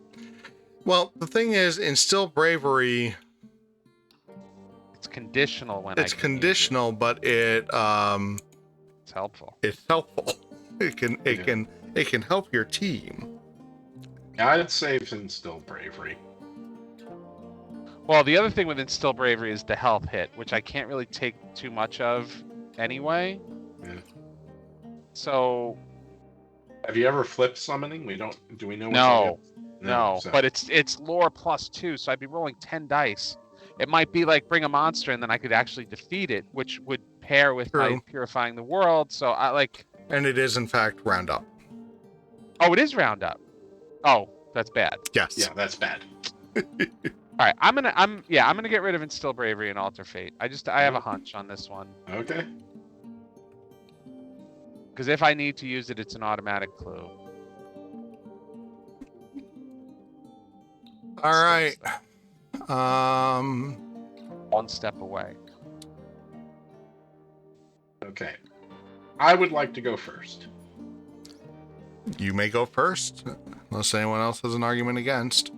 A: Well, the thing is, Instill Bravery...
C: It's conditional when
A: It's conditional, but it
C: it's helpful.
A: It's helpful. It can help your team.
B: I'd save Instill Bravery.
C: Well, the other thing with Instill Bravery is the health hit, which I can't really take too much of anyway.
B: Yeah.
C: So...
B: Have you ever flipped summoning? Do we know what
C: No,
B: so.
C: But it's lore +2, so I'd be rolling 10 dice. It might be like bring a monster and then I could actually defeat it, which would pair with my purifying the world. So I like. And
A: it is in fact round up.
C: Oh, it is round up. Oh, that's bad.
A: Yes.
B: Yeah, that's bad.
C: All right, I'm gonna get rid of Instill Bravery and Alter Fate. I have a hunch on this one.
B: Okay.
C: Because if I need to use it, it's an automatic clue.
A: All right.
C: One step away.
B: Okay. I would like to go first.
A: You may go first, unless anyone else has an argument against.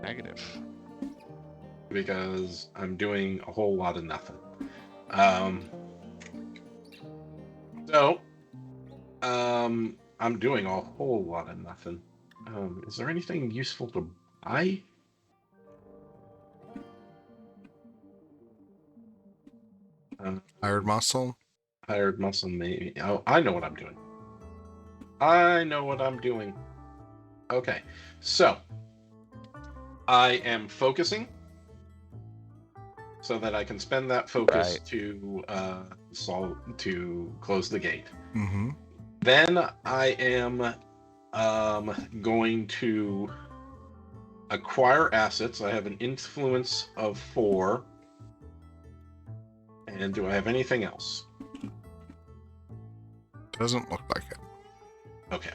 C: Negative.
B: Because I'm doing a whole lot of nothing. I'm doing a whole lot of nothing. Is there anything useful to buy?
A: Hired muscle?
B: Hired muscle, maybe. Oh, I know what I'm doing. Okay, so I am focusing so that I can spend that focus to close the gate.
A: Mm-hmm.
B: Then I am Going to acquire assets. I have an influence of 4. And do I have anything else?
A: Doesn't look like it.
B: Okay.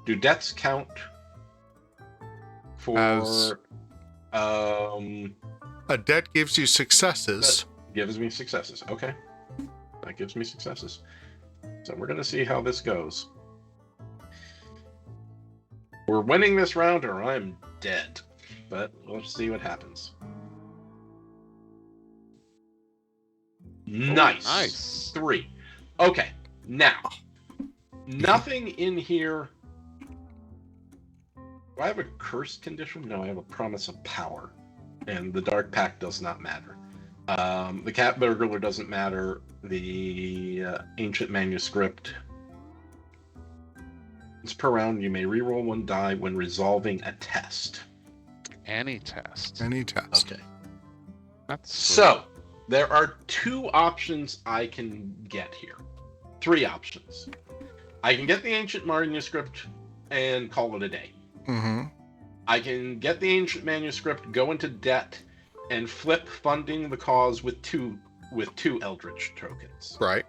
B: Do debts count for
A: A debt gives you successes.
B: gives me successes. Okay. That gives me successes. So we're gonna see how this goes. We're winning this round or I'm dead. But we'll see what happens. Nice.
C: Nice.
B: 3. Okay. Now, nothing in here. Do I have a cursed condition? No, I have a promise of power. And the Dark Pact does not matter. The Cat Burglar doesn't matter. The Ancient Manuscript. Once per round, you may reroll 1 die when resolving a test.
C: Any test.
A: Any test.
B: Okay.
C: That's
B: So, there are 2 options I can get here. 3 options. I can get the Ancient Manuscript and call it a day.
A: Mm-hmm.
B: I can get the Ancient Manuscript, go into debt, and flip funding the cause with two Eldritch tokens.
A: Right.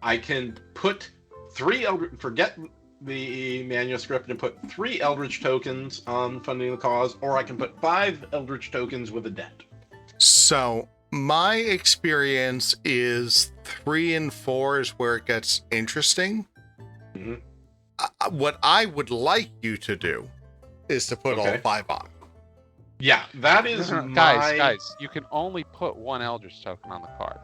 B: I can put 3 forget the manuscript and put 3 Eldritch tokens on funding the cause, or I can put 5 Eldritch tokens with a debt.
A: So my experience is 3 and 4 is where it gets interesting.
B: Mm-hmm.
A: What I would like you to do is to put all
B: Okay.
A: 5 on.
B: Yeah, that is
C: No,
B: my...
C: guys, you can only put 1 Eldritch token on the card.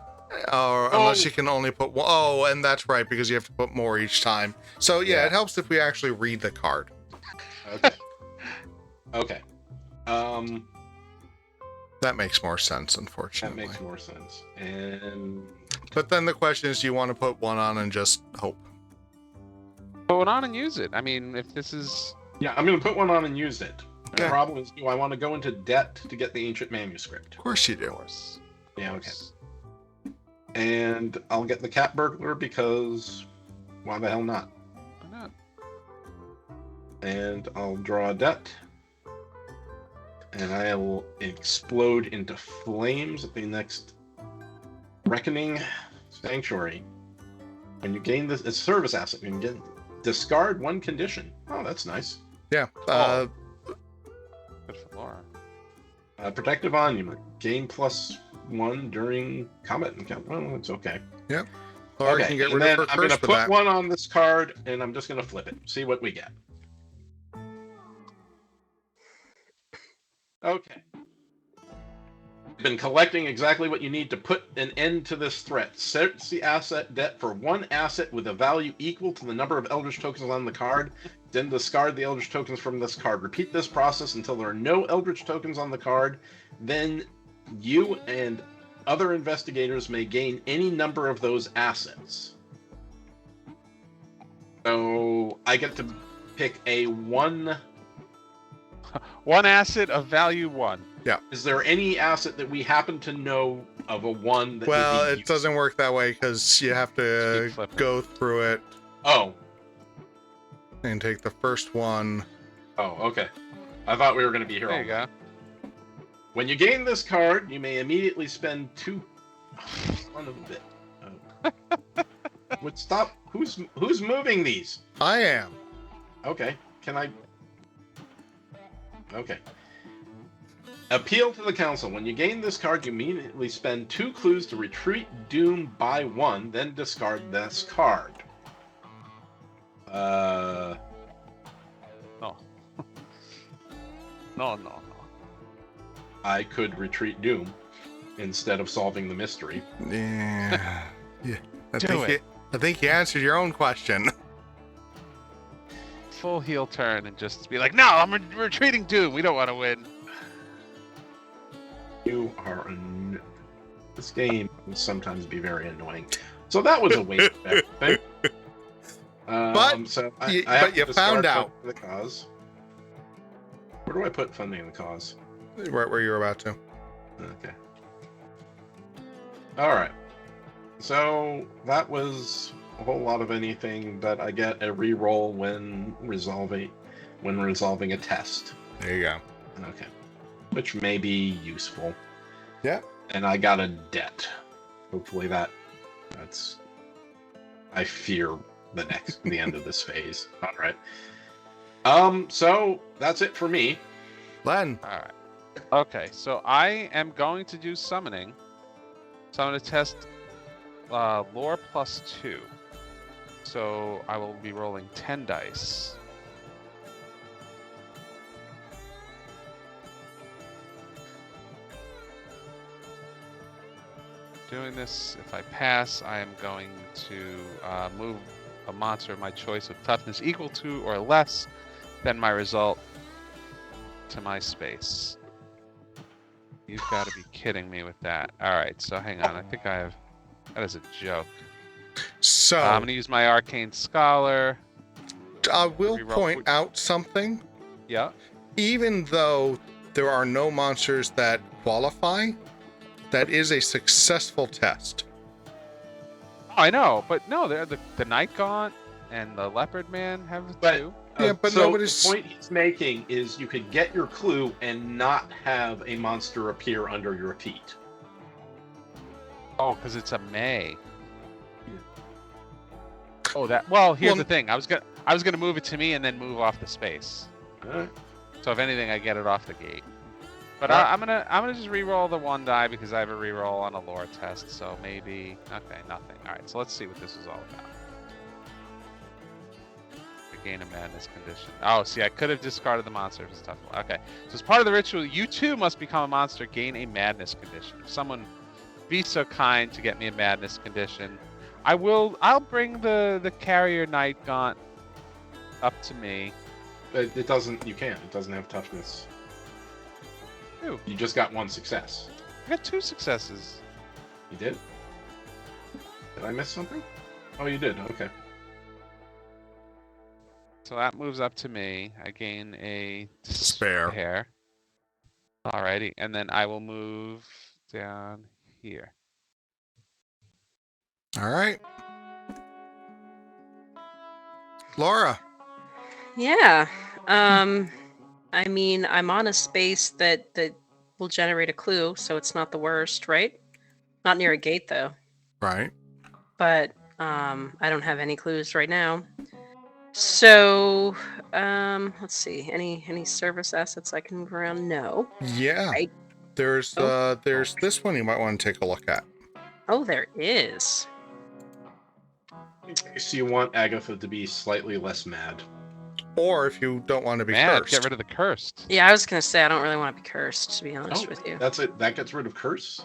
A: Or unless you can only put one. Oh, and that's right, because you have to put more each time. So yeah, it helps if we actually read the card.
B: Okay. Okay.
A: That makes more sense,
B: That
A: unfortunately.
B: makes more sense. And
A: But then the question is, do you want to put 1 on and just hope?
C: Put it on and use it. I mean, if this is...
B: yeah, I'm going to put 1 on and use it.
A: Okay.
B: The problem is, do I want to go into debt to get the Ancient Manuscript?
A: Of course you
C: Of
A: do.
C: course.
B: Yeah, okay. And I'll get the Cat Burglar because why the hell not?
C: Why not?
B: And I'll draw a debt. And I will explode into flames at the next Reckoning Sanctuary. When you gain this, it's a service asset. You can get discard 1 condition. Oh, that's nice.
A: Yeah.
B: Oh.
C: Good for Laura.
B: Protective Monument. Gain +1 during combat encounter. Well, it's okay.
A: Laura
B: Okay,
A: can get
B: and
A: rid
B: then
A: of her
B: I'm going
A: curse
B: to
A: for
B: put
A: that.
B: 1 on this card, and I'm just going to flip it. See what we get. Okay. Been collecting exactly what you need to put an end to this threat. Set the asset debt for 1 asset with a value equal to the number of Eldritch tokens on the card. Then discard the Eldritch tokens from this card. Repeat this process until there are no Eldritch tokens on the card. Then you and other investigators may gain any number of those assets. So I get to pick a 1.
C: 1 asset of value 1.
B: Is there any asset that we happen to know of a 1 that
A: Well,
B: would be
A: it
B: used?
A: doesn't work that way because you have to
C: Speed flip.
A: go through it
B: Oh.
A: and take the first one.
B: Oh, okay. I thought we were going to be here
C: There
B: all
C: you go.
B: night. When you gain this card, you may immediately spend 2. Son of a bit. Oh. Would stop. Who's moving these?
A: I am.
B: Okay. Can I? Okay. Appeal to the council. When you gain this card, you immediately spend 2 clues to retreat doom by 1, then discard this card.
C: No. No.
B: I could retreat doom instead of solving the mystery.
A: Yeah. Yeah. I
C: Do
A: think you answered your own question.
C: Full heel turn and just be like, no, I'm retreating Doom. We don't want to win.
B: You are this game can sometimes be very annoying. So that was a waste of everything.
A: But
B: so
A: you
B: I have to
A: found
B: discard
A: out.
B: funding the cause. Where do I put funding the cause?
A: Right where you're about to.
B: Okay. All right. So that was a whole lot of anything, but I get a reroll when resolving a test.
A: There you go.
B: Okay. Which may be useful.
A: Yeah.
B: And I got a debt. Hopefully that's I fear the end of this phase. All right. So that's it for me.
A: Len.
C: All right. Okay, so I am going to do summoning. So I'm going to test lore +2. So I will be rolling 10 dice. Doing this, if I pass, I am going to move a monster of my choice of toughness equal to or less than my result to my space. You've got to be kidding me with that. Alright, so hang on. I think I have... That is a joke.
A: So
C: I'm going to use my Arcane Scholar.
A: I will
C: Reroll.
A: point out something.
C: Yeah.
A: Even though there are no monsters that qualify, that is a successful test.
C: Oh, I know, but no, the Night Gaunt and the Leopard Man have
B: But-
C: two.
A: Yeah, but
B: so
A: nobody's-
B: the point he's making is you could get your clue and not have a monster appear under your feet.
C: Oh, because it's a May. Oh, that. Well, here's
A: Well-
C: the thing. I was gonna move it to me and then move off the space.
B: Alright.
C: So if anything, I get it off the gate. But
B: Alright.
C: I'm gonna just re-roll the one die because I have a re-roll on a lore test. So maybe nothing. All right, so let's see what this is all about. Gain a madness condition. Oh, see, I could have discarded the monster if it's tough. Okay, so as part of the ritual, you too must become a monster. Gain a madness condition. If someone be so kind to get me a madness condition, I'll bring the carrier Night Gaunt up to me.
B: It doesn't. You can't. It doesn't have toughness.
C: Ew.
B: You just got one success.
C: I got 2 successes.
B: You did? Did I miss something? Oh, you did. Okay.
C: So that moves up to me. I gain a
A: Spare.
C: despair. Alrighty, and then I will move down here.
A: All right. Laura.
D: Yeah. I mean, I'm on a space that will generate a clue, so it's not the worst, right? Not near a gate though.
A: Right.
D: But I don't have any clues right now. So, let's see. Any service assets I can move around? No.
A: Yeah.
D: Right.
A: There's this one you might want to take a look at.
D: Oh, there is.
B: In case you want Agatha to be slightly less mad.
A: Or if you don't want to be
C: Mad,
A: cursed.
C: get rid of the cursed.
D: Yeah, I was gonna say I don't really want to be cursed, to be honest
B: Oh,
D: with you.
B: that's it. That gets rid of curse.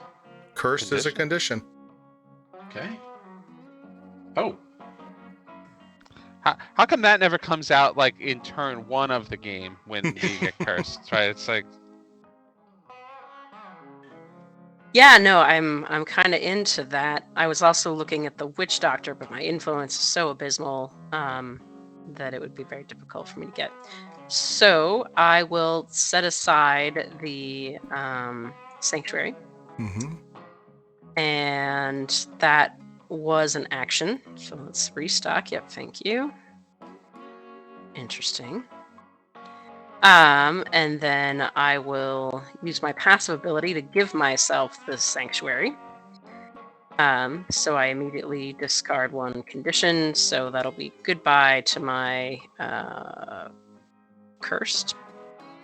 A: Cursed is a condition.
B: Okay. Oh,
C: How come that never comes out like in turn 1 of the game when you get cursed, right? It's like,
D: Yeah, no, I'm kind of into that. I was also looking at the witch doctor, but my influence is so abysmal that it would be very difficult for me to get. So I will set aside the sanctuary,
A: Mm-hmm.
D: and that was an action. So let's restock. Yep, thank you. Interesting. And then I will use my passive ability to give myself the sanctuary. So I immediately discard 1 condition, so that'll be goodbye to my cursed.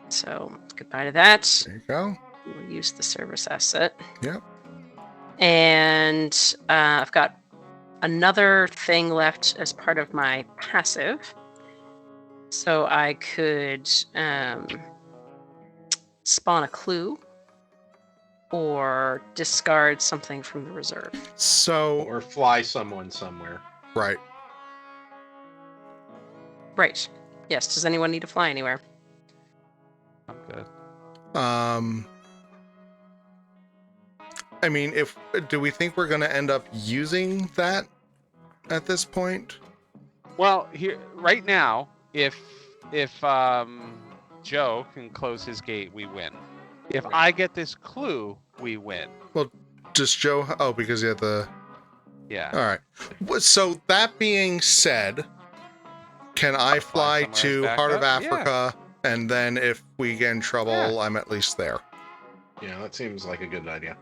D: So goodbye to that.
A: There you go.
D: We'll use the service asset.
A: Yep.
D: And I've got another thing left as part of my passive. So I could spawn a clue or discard something from the reserve.
A: So,
B: or fly someone somewhere.
A: right.
D: Right. Yes. Does anyone need to fly anywhere?
C: I'm good.
A: I mean, do we think we're going to end up using that at this point?
C: Well, here right now, if Joe can close his gate, we win. If I get this clue, we win.
A: Does Joe? Oh, because he had the.
C: Yeah.
A: All right. So that being said, can I fly
C: somewhere
A: to
C: back
A: Heart of
C: up? Yeah.
A: Africa, and then if we get in trouble,
C: Yeah.
A: I'm at least there?
B: Yeah, that seems like a good idea.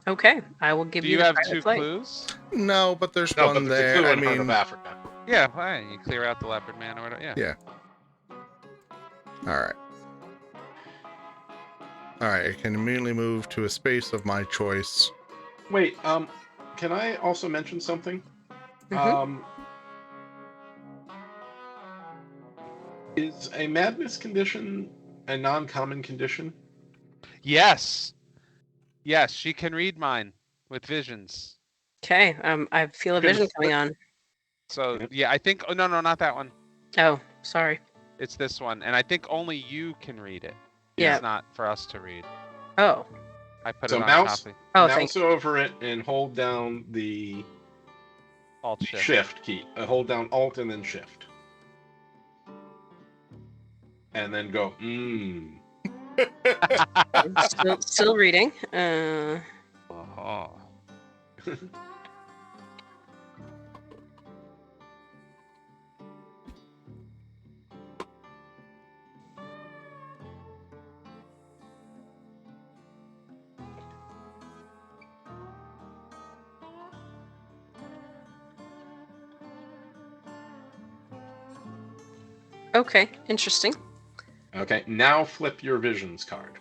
D: Okay, I will give
C: Do
D: you
C: you
D: the
C: have
D: private
C: 2
D: flight.
C: clues?
A: No, but there's
B: No,
A: one
B: but there's a
A: there.
B: clue
A: I
B: in Heart of
A: mean,
B: Africa.
C: Yeah, fine. You clear out the leopard man or whatever. Yeah.
A: Yeah. all right. All right, I can immediately move to a space of my choice.
B: Wait, can I also mention something?
D: Mhm.
B: Is a madness condition a non-common condition?
C: Yes. Yes, she can read mine with visions.
D: Okay, I feel a
B: Can
D: vision
B: flip-
D: coming on.
C: So
B: Yep.
C: yeah, I think. Oh no, not that one.
D: Oh, sorry.
C: It's this one, and I think only you can read it.
D: Yeah.
C: It's not for us to read.
D: Oh.
C: I put
B: So
C: it on
B: mouse-
C: copy.
D: Oh, thank
B: Mouse over it and hold down the
C: Alt shift.
B: shift key. Hold down Alt and then Shift. And then go,
D: you. Still reading.
C: Oh.
D: Okay, interesting.
B: Okay, now flip your visions card.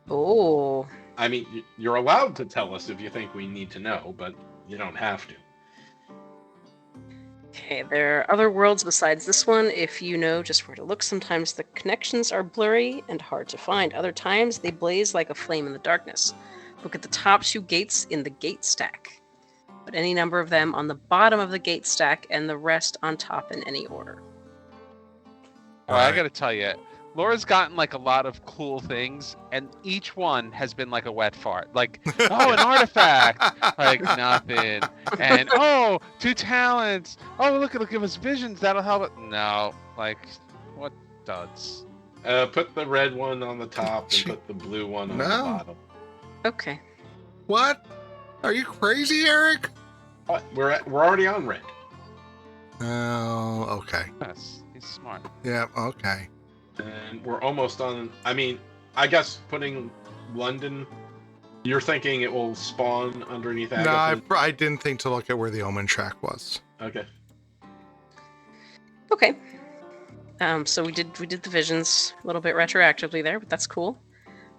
D: Oh.
B: I mean, you're allowed to tell us if you think we need to know, but you don't have to.
D: Okay, there are other worlds besides this one. If you know just where to look, sometimes the connections are blurry and hard to find. Other times, they blaze like a flame in the darkness. Look at the top 2 gates in the gate stack. Put any number of them on the bottom of the gate stack and the rest on top in any order.
C: Well, I
A: Alright.
C: gotta tell you, Laura's gotten like a lot of cool things, and each one has been like a wet fart. Like, oh, an artifact, like nothing, and oh, 2 talents. Oh, look, it'll give us visions. That'll help it. No, like, what duds?
B: Put the red one on the top and
A: Gee.
B: put the blue one on
A: No.
B: the bottom.
D: Okay.
A: What? Are you crazy, Eric?
B: What? We're already on red.
A: Oh, okay.
C: Yes, he's smart.
A: Yeah, okay.
B: And we're almost on. I mean, I guess putting London. You're thinking it will spawn underneath
A: No,
B: Agatha?
A: I didn't think to look at where the omen track was.
B: Okay.
D: Okay. So we did the visions a little bit retroactively there, but that's cool.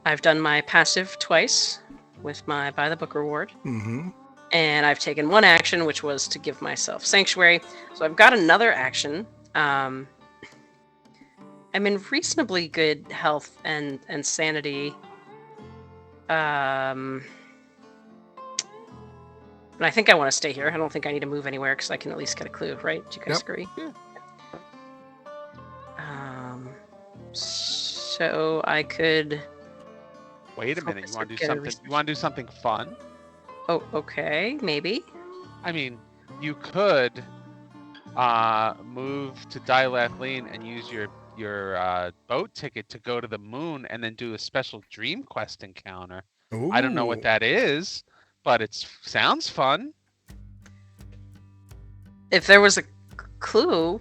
D: I've done my passive twice with my buy the book reward.
A: Mm-hmm.
D: And I've taken one action, which was to give myself sanctuary. So I've got another action. I'm in reasonably good health and sanity. And I think I want to stay here. I don't think I need to move anywhere because I can at least get a clue, right? Do you guys
A: Yep.
D: agree?
C: Yeah.
D: So I could.
C: Wait a minute.
D: Focus
C: You want to
D: or
C: do
D: get a
C: something?
D: research.
C: You want to do something fun?
D: Oh, okay, maybe.
C: I mean, you could move to Dilathleen and use your boat ticket to go to the moon and then do a special Dream Quest encounter. I don't know what that is, but it sounds fun.
D: If there was a clue,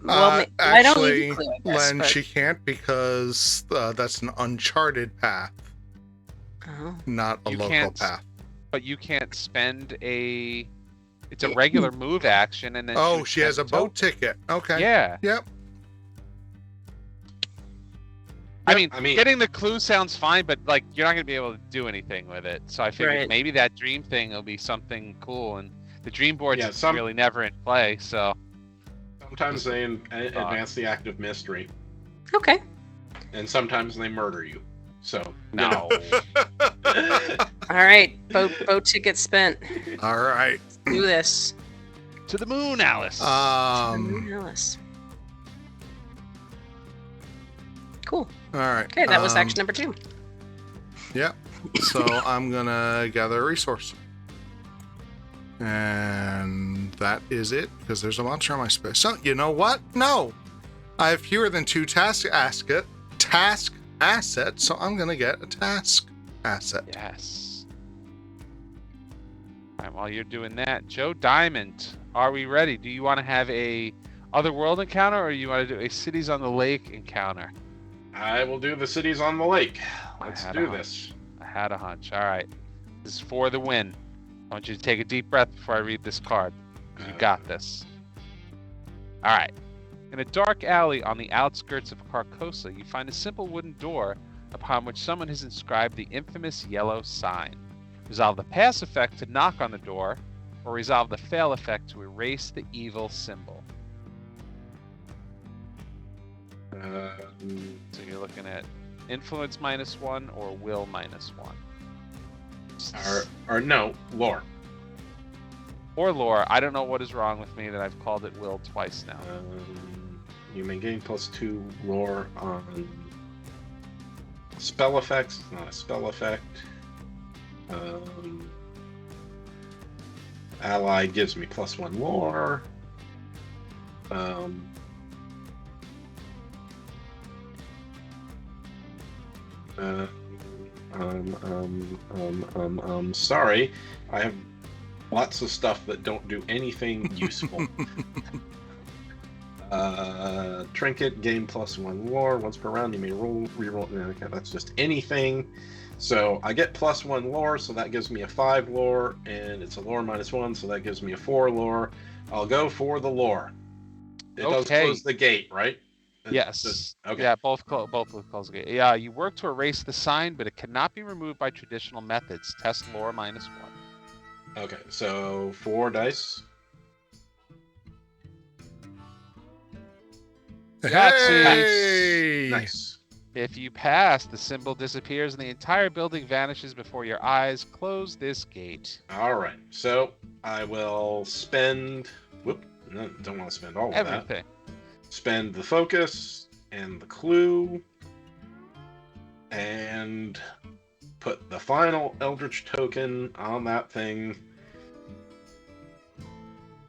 D: well, I don't need
A: Actually,
D: a clue, I guess.
A: Len,
D: but...
A: she can't because that's an uncharted path,
D: Oh.
A: not a
C: You
A: local
C: can't
A: path.
C: But you can't spend a. It's a regular move action, and then.
A: Oh,
C: shoot
A: she has a
C: 10
A: boat
C: token.
A: ticket. Okay.
C: Yeah.
A: Yep.
C: I
B: Yep,
C: mean,
B: I mean-
C: getting the clue sounds fine, but like you're not gonna be able to do anything with it. So I figured
D: Right.
C: maybe that dream thing will be something cool, and the dream board's
B: Yeah,
C: really never in play. So
B: Sometimes they advance the act of mystery,
D: Okay.
B: and sometimes they murder you. So
C: no.
D: All right. Boat ticket spent.
A: All right.
D: Do this.
C: To the moon, Alice.
D: Alice. Cool.
A: All right.
D: Okay, that was action number 2.
A: Yep. So I'm gonna gather a resource, and that is it because there's a monster on my space. So you know what? No, I have fewer than 2 task assets, so I'm gonna get a task asset.
C: Yes. All right, while you're doing that, Joe Diamond, are we ready? Do you want to have a otherworld encounter, or you want to do a cities on the lake encounter?
B: I will do the cities on the lake. Let's do this.
C: I had a hunch. All right. This is for the win. I want you to take a deep breath before I read this card. You got this. All right. In a dark alley on the outskirts of Carcosa, you find a simple wooden door upon which someone has inscribed the infamous yellow sign. Resolve the pass effect to knock on the door, or resolve the fail effect to erase the evil symbol. So you're looking at influence -1 or will -1.
B: Or no, lore.
C: Or lore. I don't know what is wrong with me that I've called it will twice now.
B: You may gain +2 lore on spell effects. It's not a spell effect. Ally gives me +1 lore. Sorry, I have lots of stuff that don't do anything useful. Trinket, gain +1 lore. Once per round, you may reroll. Okay, that's just anything. So I get +1 lore, so that gives me a 5 lore, and it's a lore -1, so that gives me a 4 lore. I'll go for the lore. It does close the gate, right?
C: Yes.
B: Okay.
C: Yeah, both close the gate. Yeah, you work to erase the sign, but it cannot be removed by traditional methods. Test lore -1.
B: Okay, so 4 dice.
A: Hey!
B: Nice.
C: If you pass, the symbol disappears and the entire building vanishes before your eyes. Close this gate.
B: All right, so I will spend. Whoop! No, don't want to spend all of
C: Everything.
B: that. Spend the focus and the clue, and put the final Eldritch token on that thing.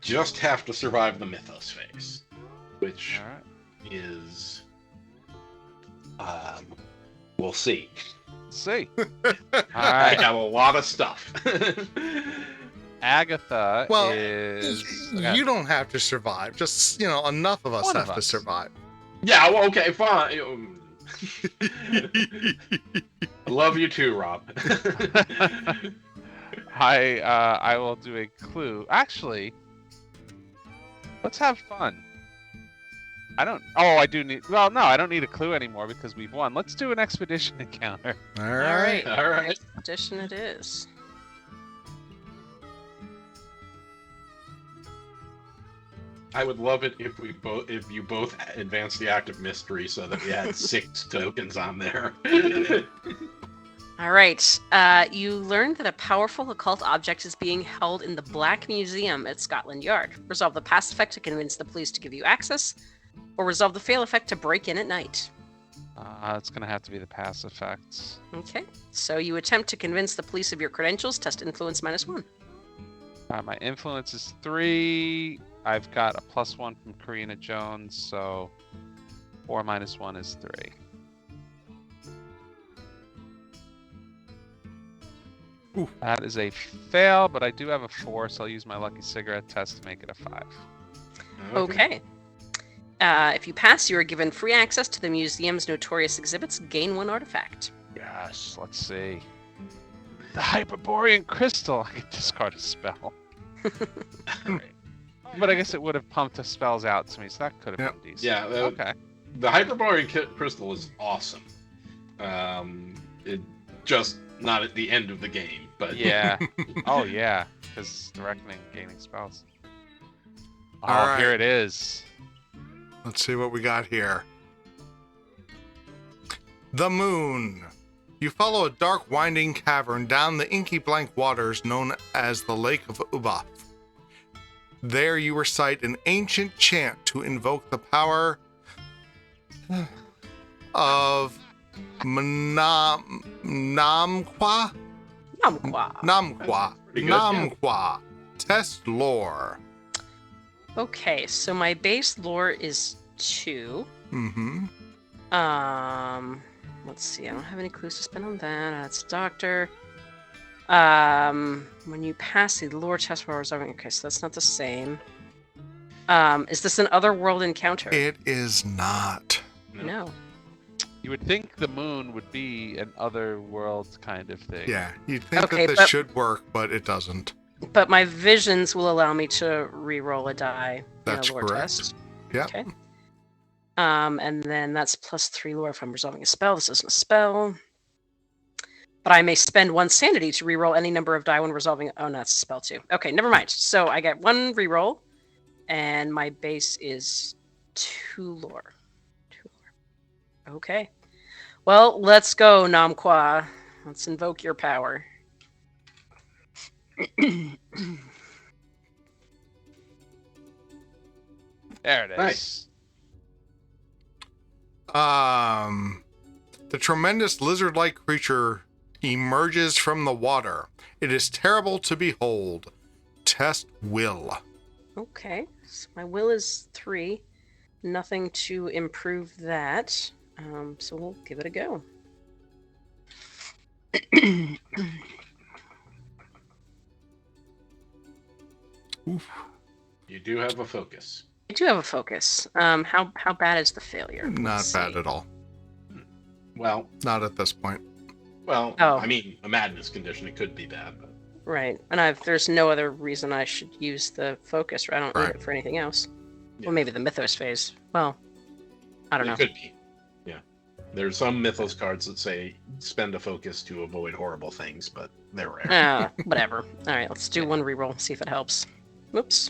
B: Just have to survive the Mythos phase, which
C: All right.
B: is we'll see.
C: See.
B: I
C: Alright.
B: got a lot of stuff.
C: Agatha
A: Well,
C: is.
A: you don't have to survive. Just, enough of us
C: One of
A: have to
C: us.
A: survive.
B: Yeah, well, okay, fine. I love you too, Rob.
C: I will do a clue. Actually, let's have fun. I do need. Well, no, I don't need a clue anymore because we've won. Let's do an expedition encounter.
A: All
D: All
A: right.
D: right.
B: All right.
D: Expedition it is.
B: I would love it if you both advanced the act of mystery so that we had 6 tokens on there.
D: All right. You learned that a powerful occult object is being held in the Black Museum at Scotland Yard. Resolve the pass effect to convince the police to give you access, or resolve the fail effect to break in at night.
C: It's gonna have to be the pass effects.
D: Okay. So you attempt to convince the police of your credentials. Test influence -1.
C: My influence is 3. I've got a +1 from Karina Jones, so 4 -1 is 3.
A: Ooh.
C: That is a fail, but I do have a 4, so I'll use my lucky cigarette test to make it a 5.
D: Okay. If you pass, you are given free access to the museum's notorious exhibits. Gain 1 artifact.
C: Yes, let's see. The Hyperborean Crystal. I could discard a spell. Great. But I guess it would have pumped the spells out to me, so that could have been decent.
B: Yeah.
C: Okay.
B: The Hyperborean Crystal is awesome. It just not at the end of the game, but
C: Yeah. Oh, yeah. Because the Reckoning gaining spells. Oh,
A: All right.
C: here it is.
A: Let's see what we got here. The Moon. You follow a dark, winding cavern down the inky blank waters known as the Lake of Ubath. There you recite an ancient chant to invoke the power of Namqua?
D: Namqua.
A: Namqua.
B: Pretty good,
A: Namqua. Test lore.
D: Okay, so my base lore is 2.
A: Mm-hmm.
D: Let's see. I don't have any clues to spend on that. That's doctor. When you pass the lore test while resolving, okay, so that's not the same. Is this an otherworld encounter?
A: It is not.
D: No.
C: You would think the moon would be an other world kind of thing.
A: Yeah, you'd think
D: Okay,
A: that this should work, but it doesn't.
D: But my visions will allow me to re-roll a die
A: That's
D: in a lore
A: correct.
D: test.
A: Yeah.
D: Okay. And then that's +3 lore if I'm resolving a spell. This isn't a spell. But I may spend 1 sanity to re-roll any number of die when resolving. Oh, no, that's a spell too. Okay, never mind. So I get 1 re-roll, and my base is 2 lore. 2 lore. Okay. Well, let's go, Namqua. Let's invoke your power.
C: There it is.
B: Nice.
A: The tremendous lizard-like creature emerges from the water. It is terrible to behold. Test will.
D: Okay, so my will is 3. Nothing to improve that. So we'll give it a go.
A: Oof.
B: You do have a focus.
D: I do have a focus. How bad is the failure?
A: Not
D: Let's
A: bad
D: see.
A: at all.
B: Well,
A: Not at this point.
B: well,
D: Oh.
B: I mean, a madness condition, it could be bad, but
D: Right, and there's no other reason I should use the focus. Right? I don't need
A: Right.
D: it for anything else.
B: Yeah.
D: Well, maybe the Mythos phase. Well, I don't know.
B: it could be. Yeah. There's some Mythos cards that say spend a focus to avoid horrible things, but they're rare.
D: Whatever. All right, let's do 1 reroll. See if it helps. Whoops.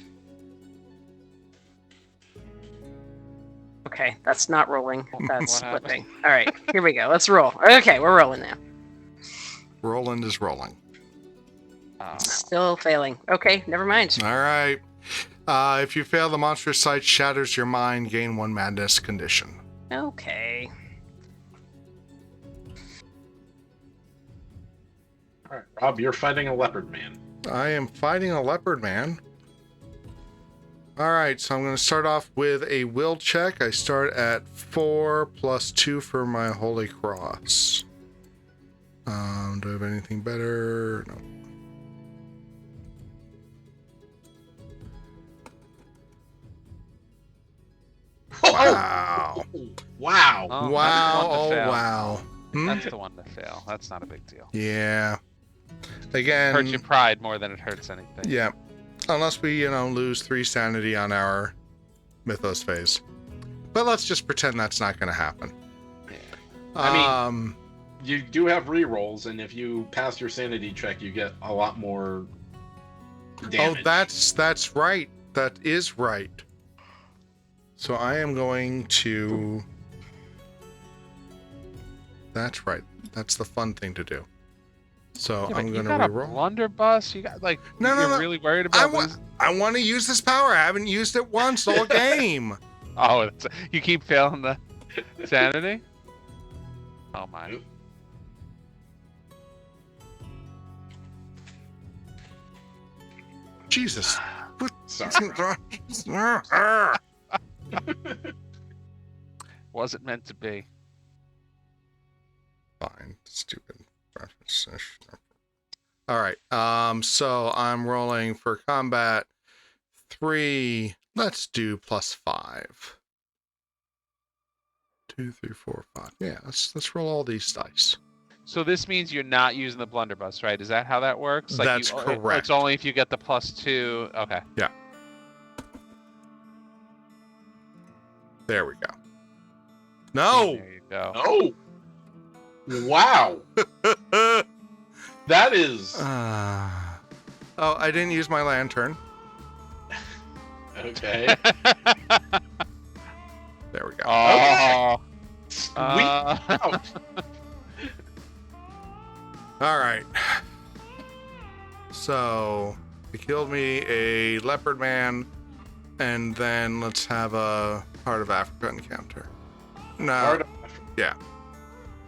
D: Okay, that's not rolling. That's
C: What happened?
D: flipping. All right, here we go. Let's roll. Okay, we're rolling now.
A: Roland is rolling.
D: Still failing. Okay, never mind.
A: All right. If you fail, the monstrous sight shatters your mind. Gain 1 madness condition.
D: Okay.
B: All right, Rob, you're fighting a leopard man.
A: I am fighting a leopard man. All right, so I'm going to start off with a will check. I start at 4 plus 2 for my holy cross. Do I have anything better? No. Wow.
B: Wow.
C: Oh,
A: Wow.
C: that's the one to
A: Oh,
C: fail.
A: wow. Hmm?
C: That's the one to fail. That's not a big deal.
A: Yeah.
C: Hurts your
A: Again,
C: pride more than it hurts anything.
A: yeah. Unless we, lose 3 sanity on our Mythos phase. But let's just pretend that's not going to happen.
C: Yeah.
B: I mean, you do have rerolls, and if you pass your sanity check, you get a lot more damage.
A: Oh, that's right. That is right. So I am going to... That's right. That's the fun thing to do. So
C: Yeah, but
A: I'm
C: you
A: going to
C: got a
A: reroll.
C: blunderbuss. You got
A: No,
C: you're
A: no.
C: really worried
A: I
C: about this.
A: want to use this power. I haven't used it once all game.
C: Oh, you keep failing the sanity. Oh my.
B: Nope.
A: Jesus.
B: Sorry.
C: Wasn't meant to be.
A: Fine. Stupid. All right. So I'm rolling for combat 3. Let's do +5. 2, 3, 4, 5. Yeah, let's roll all these dice.
C: So this means you're not using the blunderbuss, right? Is that how that works?
A: That's correct.
C: It's only if you get the +2. Okay.
A: There we go. No.
C: There you go.
B: Oh! Wow! That is...
A: Oh, I didn't use my lantern.
B: Okay.
A: There we go.
C: Oh.
B: Sweet.
C: Uh,
A: All right. So, they killed me a leopard man, and then let's have a Heart of Africa encounter. No,
B: Heart of Africa.
A: yeah.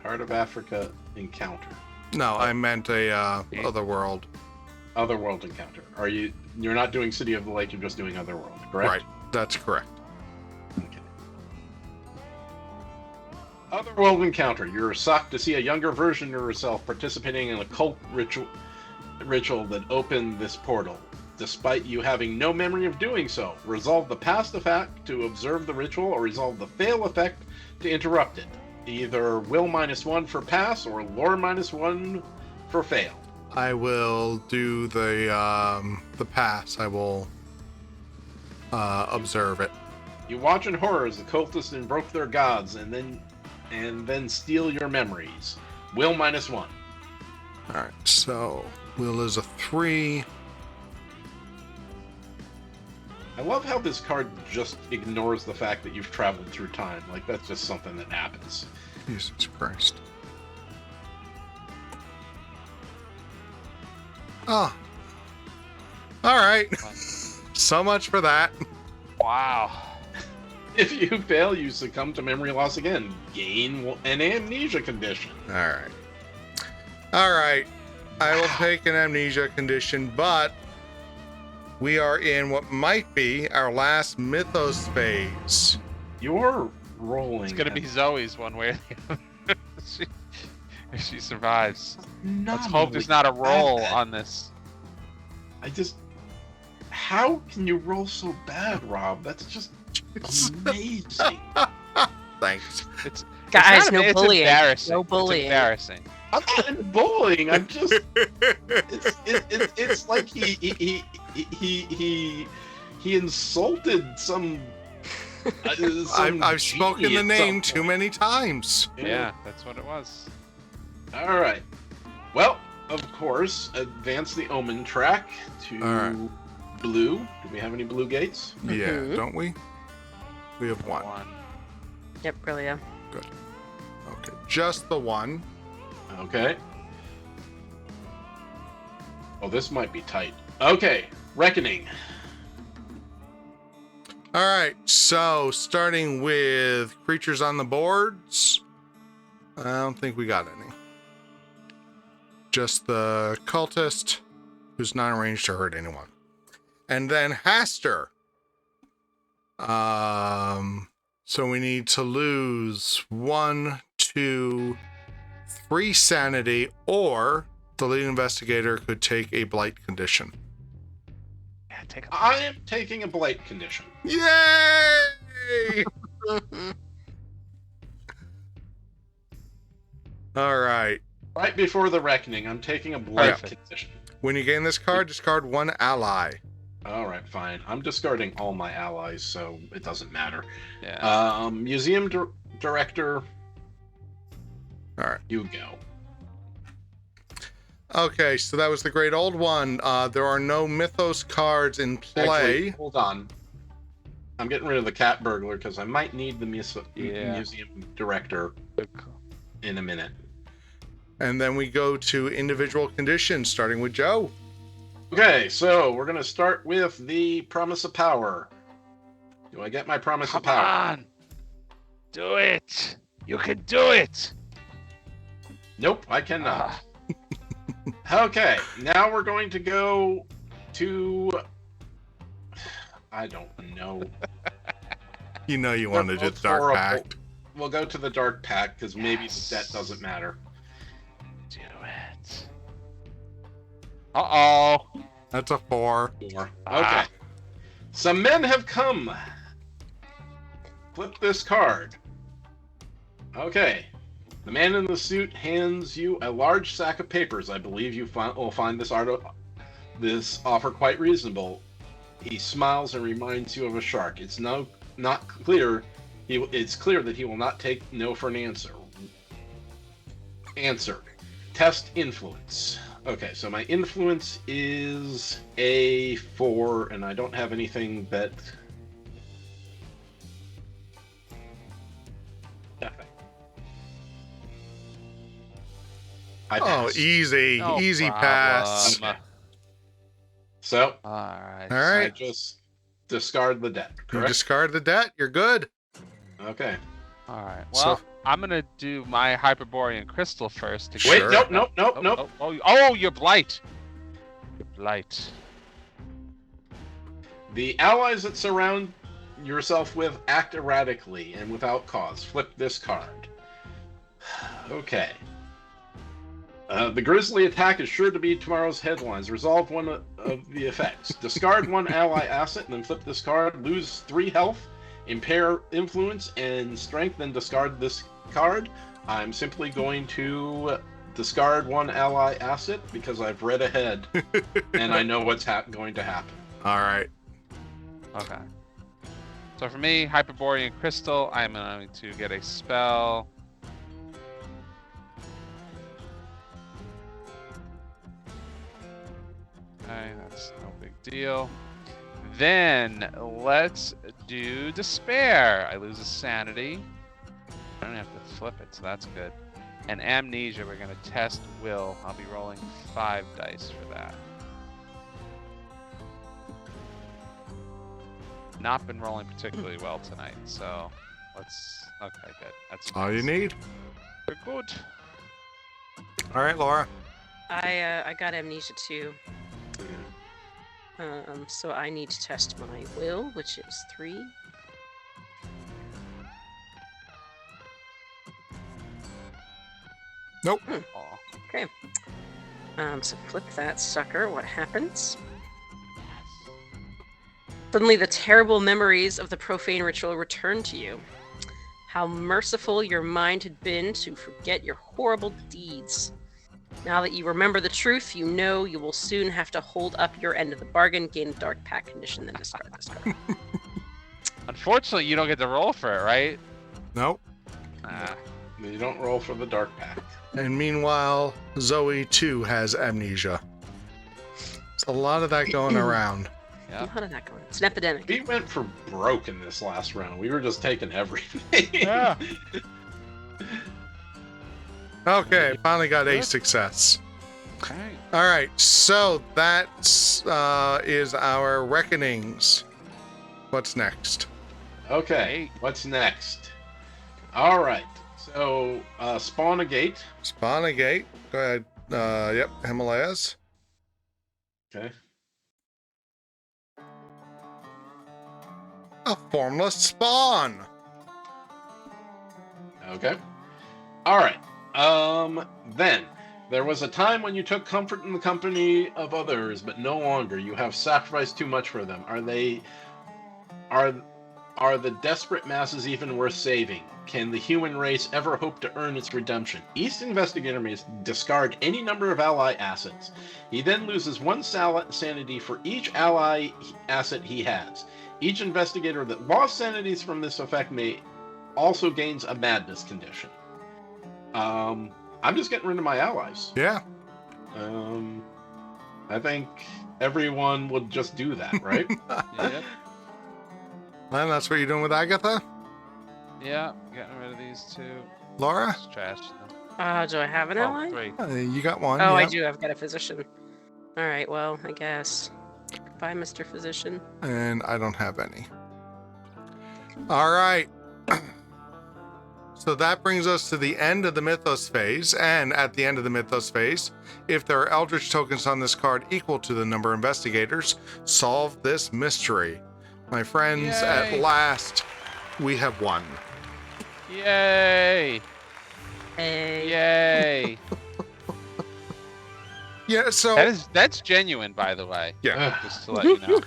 B: Heart of Africa encounter.
A: No, I meant a otherworld.
B: Otherworld encounter. You're not doing City of the Lake, you're just doing Otherworld, correct?
A: Right, that's correct.
B: Okay. Otherworld encounter. You're shocked to see a younger version of yourself participating in a cult ritual. ritual that opened this portal, despite you having no memory of doing so. Resolve the past effect to observe the ritual, or resolve the fail effect to interrupt it. Either will -1 for pass, or lore -1 for fail.
A: I will do the pass. I will observe it.
B: You watch in horror as the cultists invoke their gods, and then steal your memories. Will -1.
A: All right. So will is a 3.
B: I love how this card just ignores the fact that you've traveled through time. Like, that's just something that happens.
A: Jesus Christ. Oh. All right. So much for that.
C: Wow.
B: If you fail, you succumb to memory loss again. Gain an amnesia condition.
A: All right. All right. I will take an amnesia condition, but we are in what might be our last mythos phase.
B: You're rolling.
C: It's gonna be Zoe's one way or the other. If she survives. Let's hope there's not a roll on this.
B: How can you roll so bad, Rob? That's just amazing.
A: Thanks.
D: Guys,
C: It's
D: no
C: it's
D: bullying.
C: embarrassing.
D: No bullying.
C: It's embarrassing.
B: I'm not in bullying. I'm just. It's like he insulted some.
A: I've spoken the
B: genie at
A: name
B: some
A: too
B: point.
A: many times.
C: Yeah, that's what it was.
B: All right. Well, of course, advance the omen track to
A: All right.
B: blue. Do we have any blue gates?
A: Yeah,
D: Mhm.
A: don't we? We have one.
D: Yep, really. Yeah.
A: Okay, just the one.
B: Okay. Oh, this might be tight. Okay, reckoning.
A: All right, so starting with creatures on the boards. I don't think we got any. Just the cultist, who's not arranged to hurt anyone. And then Hastur. So we need to lose 1, 2, 3 sanity, or the lead investigator could take a blight condition.
C: Yeah, take a
B: I am taking a blight condition.
A: Yay! All right.
B: Right before the reckoning, I'm taking a blight
C: Perfect.
B: condition.
A: When you gain this card, discard 1 ally.
B: All right, fine. I'm discarding all my allies, so it doesn't matter.
C: Yeah.
B: Museum director,
A: All right.
B: you go.
A: Okay, so that was the great old one. There are no Mythos cards in play.
B: Actually, hold on. I'm getting rid of the cat burglar because I might need the
C: Yeah.
B: museum director
C: Good call.
B: in a minute.
A: And then we go to individual conditions, starting with Joe.
B: Okay, so we're gonna start with the promise of power. Do I get my promise of
C: Come
B: power?
C: on. Do it. You can do it.
B: Nope, I cannot.
C: Ah,
B: Okay, now we're going to go to. I don't know.
A: You know you wanted
B: They're
A: it
B: both
A: Dark
B: horrible.
A: Pact.
B: We'll go to the dark pack because maybe
C: Yes.
B: that doesn't matter.
C: do it. Uh-oh.
A: That's a 4.
B: Okay.
C: Ah.
B: Some men have come. Flip this card. Okay. The man in the suit hands you a large sack of papers. I believe you will find this offer quite reasonable. He smiles and reminds you of a shark. It's not clear. It's clear that he will not take no for an answer. Answer. Test influence. Okay, so my influence is a 4, and I don't have anything that. Nothing. I
A: Oh,
B: pass.
A: easy.
C: No
A: easy pass.
C: problem.
B: So
C: All right.
A: All
B: I
A: right.
B: just discard the debt.
A: You
B: Correct.
A: discard the debt. You're good.
B: Okay.
C: All right.
A: So-
C: Well, I'm gonna do my Hyperborean Crystal first. To
B: Wait.
A: Sure.
B: Nope.
C: Oh, your blight. Your blight.
B: The allies that surround yourself with act erratically and without cause. Flip this card. Okay. The Grizzly attack is sure to be tomorrow's headlines. Resolve one of the effects. Discard one ally asset and then flip this card. Lose 3 health, impair influence and strength, then discard this card. I'm simply going to discard one ally asset because I've read ahead and I know what's going to happen.
A: All right.
C: Okay. So for me, Hyperborean Crystal, I'm going to get a spell. Okay, that's no big deal. Then let's do Despair. I lose a Sanity. I don't have to flip it, so that's good. And Amnesia, we're going to test Will. I'll be rolling 5 dice for that. Not been rolling particularly well tonight, so let's... Okay, good. That's
A: All you
C: nice.
A: need.
C: We're good.
A: All right, Laura.
D: I got amnesia too. So I need to test my will, which is 3.
A: Nope.
C: Aw.
D: Okay. So flip that sucker. What happens? Suddenly, the terrible memories of the profane ritual return to you. How merciful your mind had been to forget your horrible deeds. Now that you remember the truth, you know you will soon have to hold up your end of the bargain, gain a dark pact condition, then discard this card.
C: Unfortunately, you don't get to roll for it, right?
A: Nope.
C: Ah.
B: You don't roll for the Dark Pact.
A: And meanwhile, Zoe too has amnesia. There's a lot of that going around.
C: Yeah.
D: How did that go? It's an epidemic.
B: We went for broke in this last round. We were just taking everything.
C: Yeah.
A: Okay, finally got a
C: Good.
A: success.
C: Okay.
A: All right, so that is our reckonings. What's next?
B: Okay, what's next? All right, so spawn a gate.
A: Spawn a gate. Go ahead. Yep, Himalayas.
B: Okay.
A: A formless spawn.
B: Okay. All right. Then there was a time when you took comfort in the company of others, but no longer. You have sacrificed too much for them. Are the desperate masses even worth saving? Can the human race ever hope to earn its redemption? Each investigator may discard any number of ally assets. He then loses 1 sanity for each ally asset he has. Each investigator that lost sanities from this effect may also gains a madness condition. I'm just getting rid of my allies.
A: Yeah.
B: I think everyone would just do that, right?
C: Yep.
A: And that's what you're doing with Agatha?
C: Yeah. Getting rid of these 2.
A: Laura?
C: Just trash them.
D: Do I have an
C: Oh,
D: ally?
C: 3.
A: You got one.
D: Oh, I
A: yep.
D: do. I've got a physician. All right. Well, I guess. Goodbye, Mr. Physician.
A: And I don't have any. All right. So that brings us to the end of the Mythos phase. And at the end of the Mythos phase, if there are Eldritch tokens on this card equal to the number of investigators, solve this mystery. My friends, at
C: Yay.
A: last, we have won.
C: Yay!
D: Hey.
C: Yay!
A: Yeah, so
C: That's genuine, by the way.
A: yeah,
C: Just to let you know.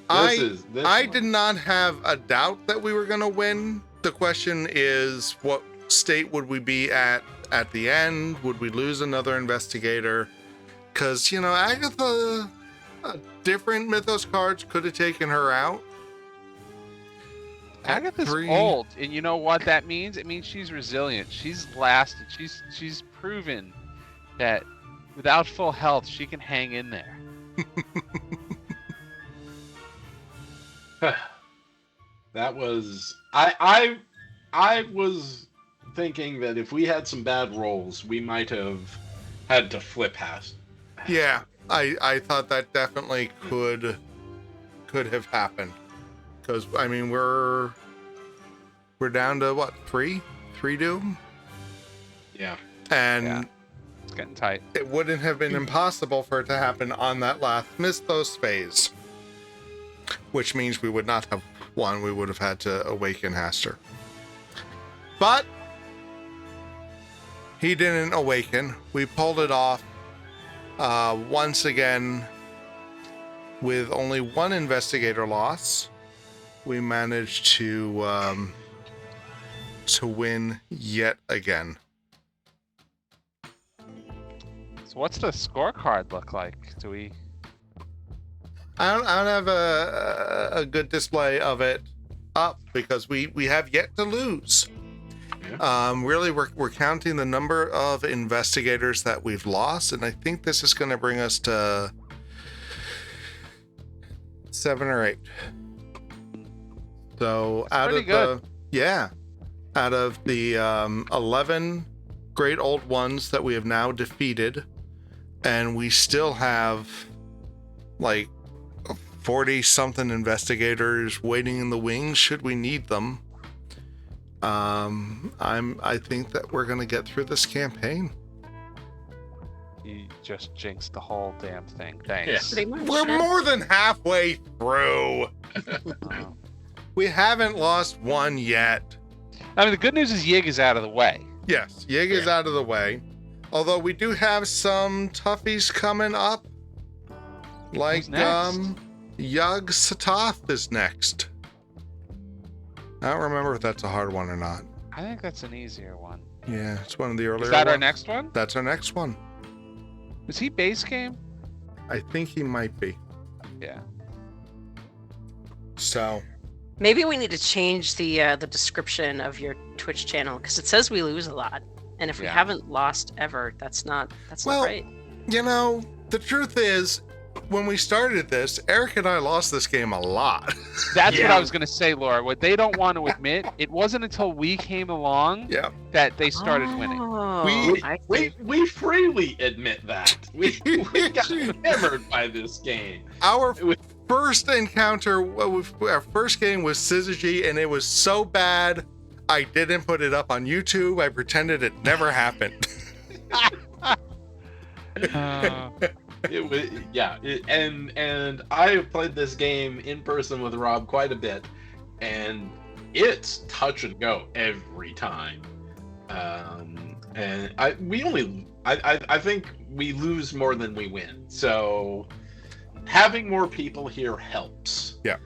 A: I
B: I
A: did not have a doubt that we were going to win. The question is, what state would we be at the end? Would we lose another investigator? Because, you know, Agatha, different Mythos cards could have taken her out. At
C: Agatha's
A: 3.
C: old, and you know what that means? It means she's resilient. She's lasted. She's proven that without full health, she can hang in there.
B: That was I was thinking that if we had some bad rolls, we might have had to flip Hastur.
A: Yeah, I thought that definitely could have happened. Because, I mean, we're down to, what, 3 doom?
B: Yeah.
A: And
C: Yeah. It's getting tight.
A: it wouldn't have been impossible for it to happen on that last Mythos phase. Which means we would not have won. We would have had to awaken Hastur. But He didn't awaken. We pulled it off once again with only one investigator loss. We managed to win yet again.
C: So what's the scorecard look like? Do we?
A: I don't have a good display of it up because we have yet to lose.
B: Yeah.
A: Really, we're counting the number of investigators that we've lost, and I think this is going to bring us to 7 or 8. So out of out of the 11 great old ones that we have now defeated, and we still have like 40 something investigators waiting in the wings should we need them. I think that we're gonna get through this campaign.
C: You just jinxed the whole damn thing. Thanks.
D: Pretty much.
A: We're more than halfway through.
C: Oh.
A: We haven't lost one yet.
C: I mean, the good news is Yig is out of the way.
A: Yes, Yig is out of the way. Although we do have some toughies coming up. Like
C: Who's next?
A: Yug Satoth is next. I don't remember if that's a hard one or not.
C: I think that's an easier one.
A: Yeah, it's one of the earlier
C: Is that our
A: ones.
C: next one?
A: That's our next one.
C: Is he base game?
A: I think he might be.
C: Yeah.
A: So,
D: Maybe we need to change the description of your Twitch channel because it says we lose a lot, and if we
C: Yeah.
D: haven't lost ever, that's not
A: Well,
D: right.
A: you know, the truth is, when we started this, Eric and I lost this game a lot.
C: That's what
B: Yeah.
C: I was going to say, Laura. What they don't want to admit, it wasn't until we came along
A: Yeah.
C: that they started winning.
D: Oh,
A: We-
D: I see.
B: We freely admit that. We got hammered by this game.
A: Our
B: It was-
A: first encounter, our first game was Syzygy, and it was so bad, I didn't put it up on YouTube. I pretended it never happened.
B: It was and I have played this game in person with Rob quite a bit, and it's touch and go every time. And I think we lose more than we win. So having more people here helps.
A: Yeah.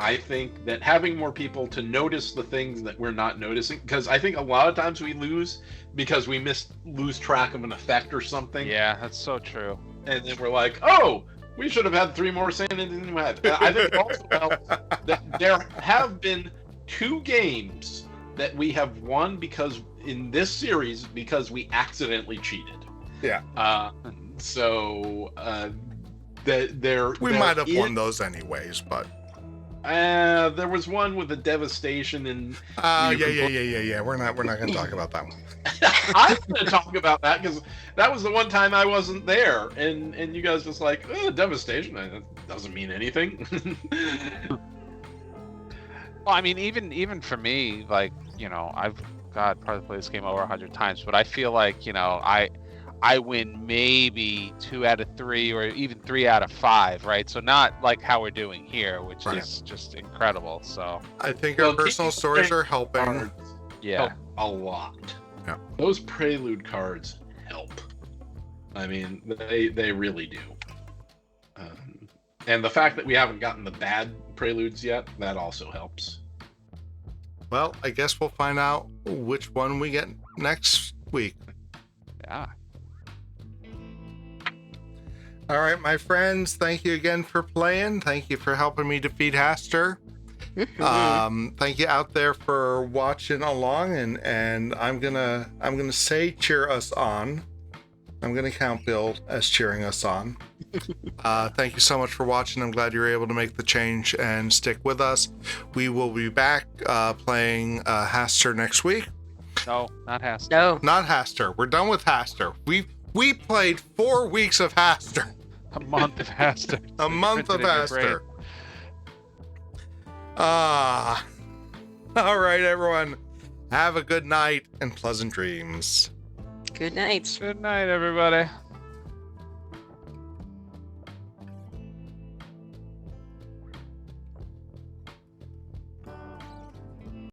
B: I think that having more people to notice the things that we're not noticing, because I think a lot of times we lose because we lose track of an effect or something.
C: Yeah, that's so true.
B: And then we're like, oh, we should have had 3 more sanity than we had. I think it also helps that there have been 2 games that we have won because in this series because we accidentally cheated.
A: Yeah. We might have won those anyways, but
B: there was one with a devastation and
A: yeah. We're not gonna talk about that one.
B: I'm going to talk about that because that was the one time I wasn't there, and you guys just like, oh, devastation. That doesn't mean anything.
C: Well, I mean, even for me, like, you know, I've probably played this game over 100 times, but I feel like, you know, I win maybe 2 out of 3 or even 3 out of 5, right? So not like how we're doing here, which
A: Right.
C: is just incredible. So
A: I think our personal stories are helping.
B: Cards
C: yeah,
B: help a lot.
A: Yeah.
B: Those prelude cards help. I mean, they really do. And the fact that we haven't gotten the bad preludes yet, that also helps.
A: Well, I guess we'll find out which one we get next week.
C: yeah.
A: All right, my friends, thank you again for playing. Thank you for helping me defeat Hastur. Thank you out there for watching along, and I'm gonna say cheer us on. I'm gonna count Bill as cheering us on. Thank you so much for watching. I'm glad you were able to make the change and stick with us. We will be back playing Hastur next week.
C: No, not Hastur.
D: No.
A: Not Hastur. We're done with Hastur. We played 4 weeks of Hastur.
C: A month of Hastur.
A: A month of Hastur. All right, everyone. Have a good night and pleasant dreams.
D: Good night.
C: Good night, everybody.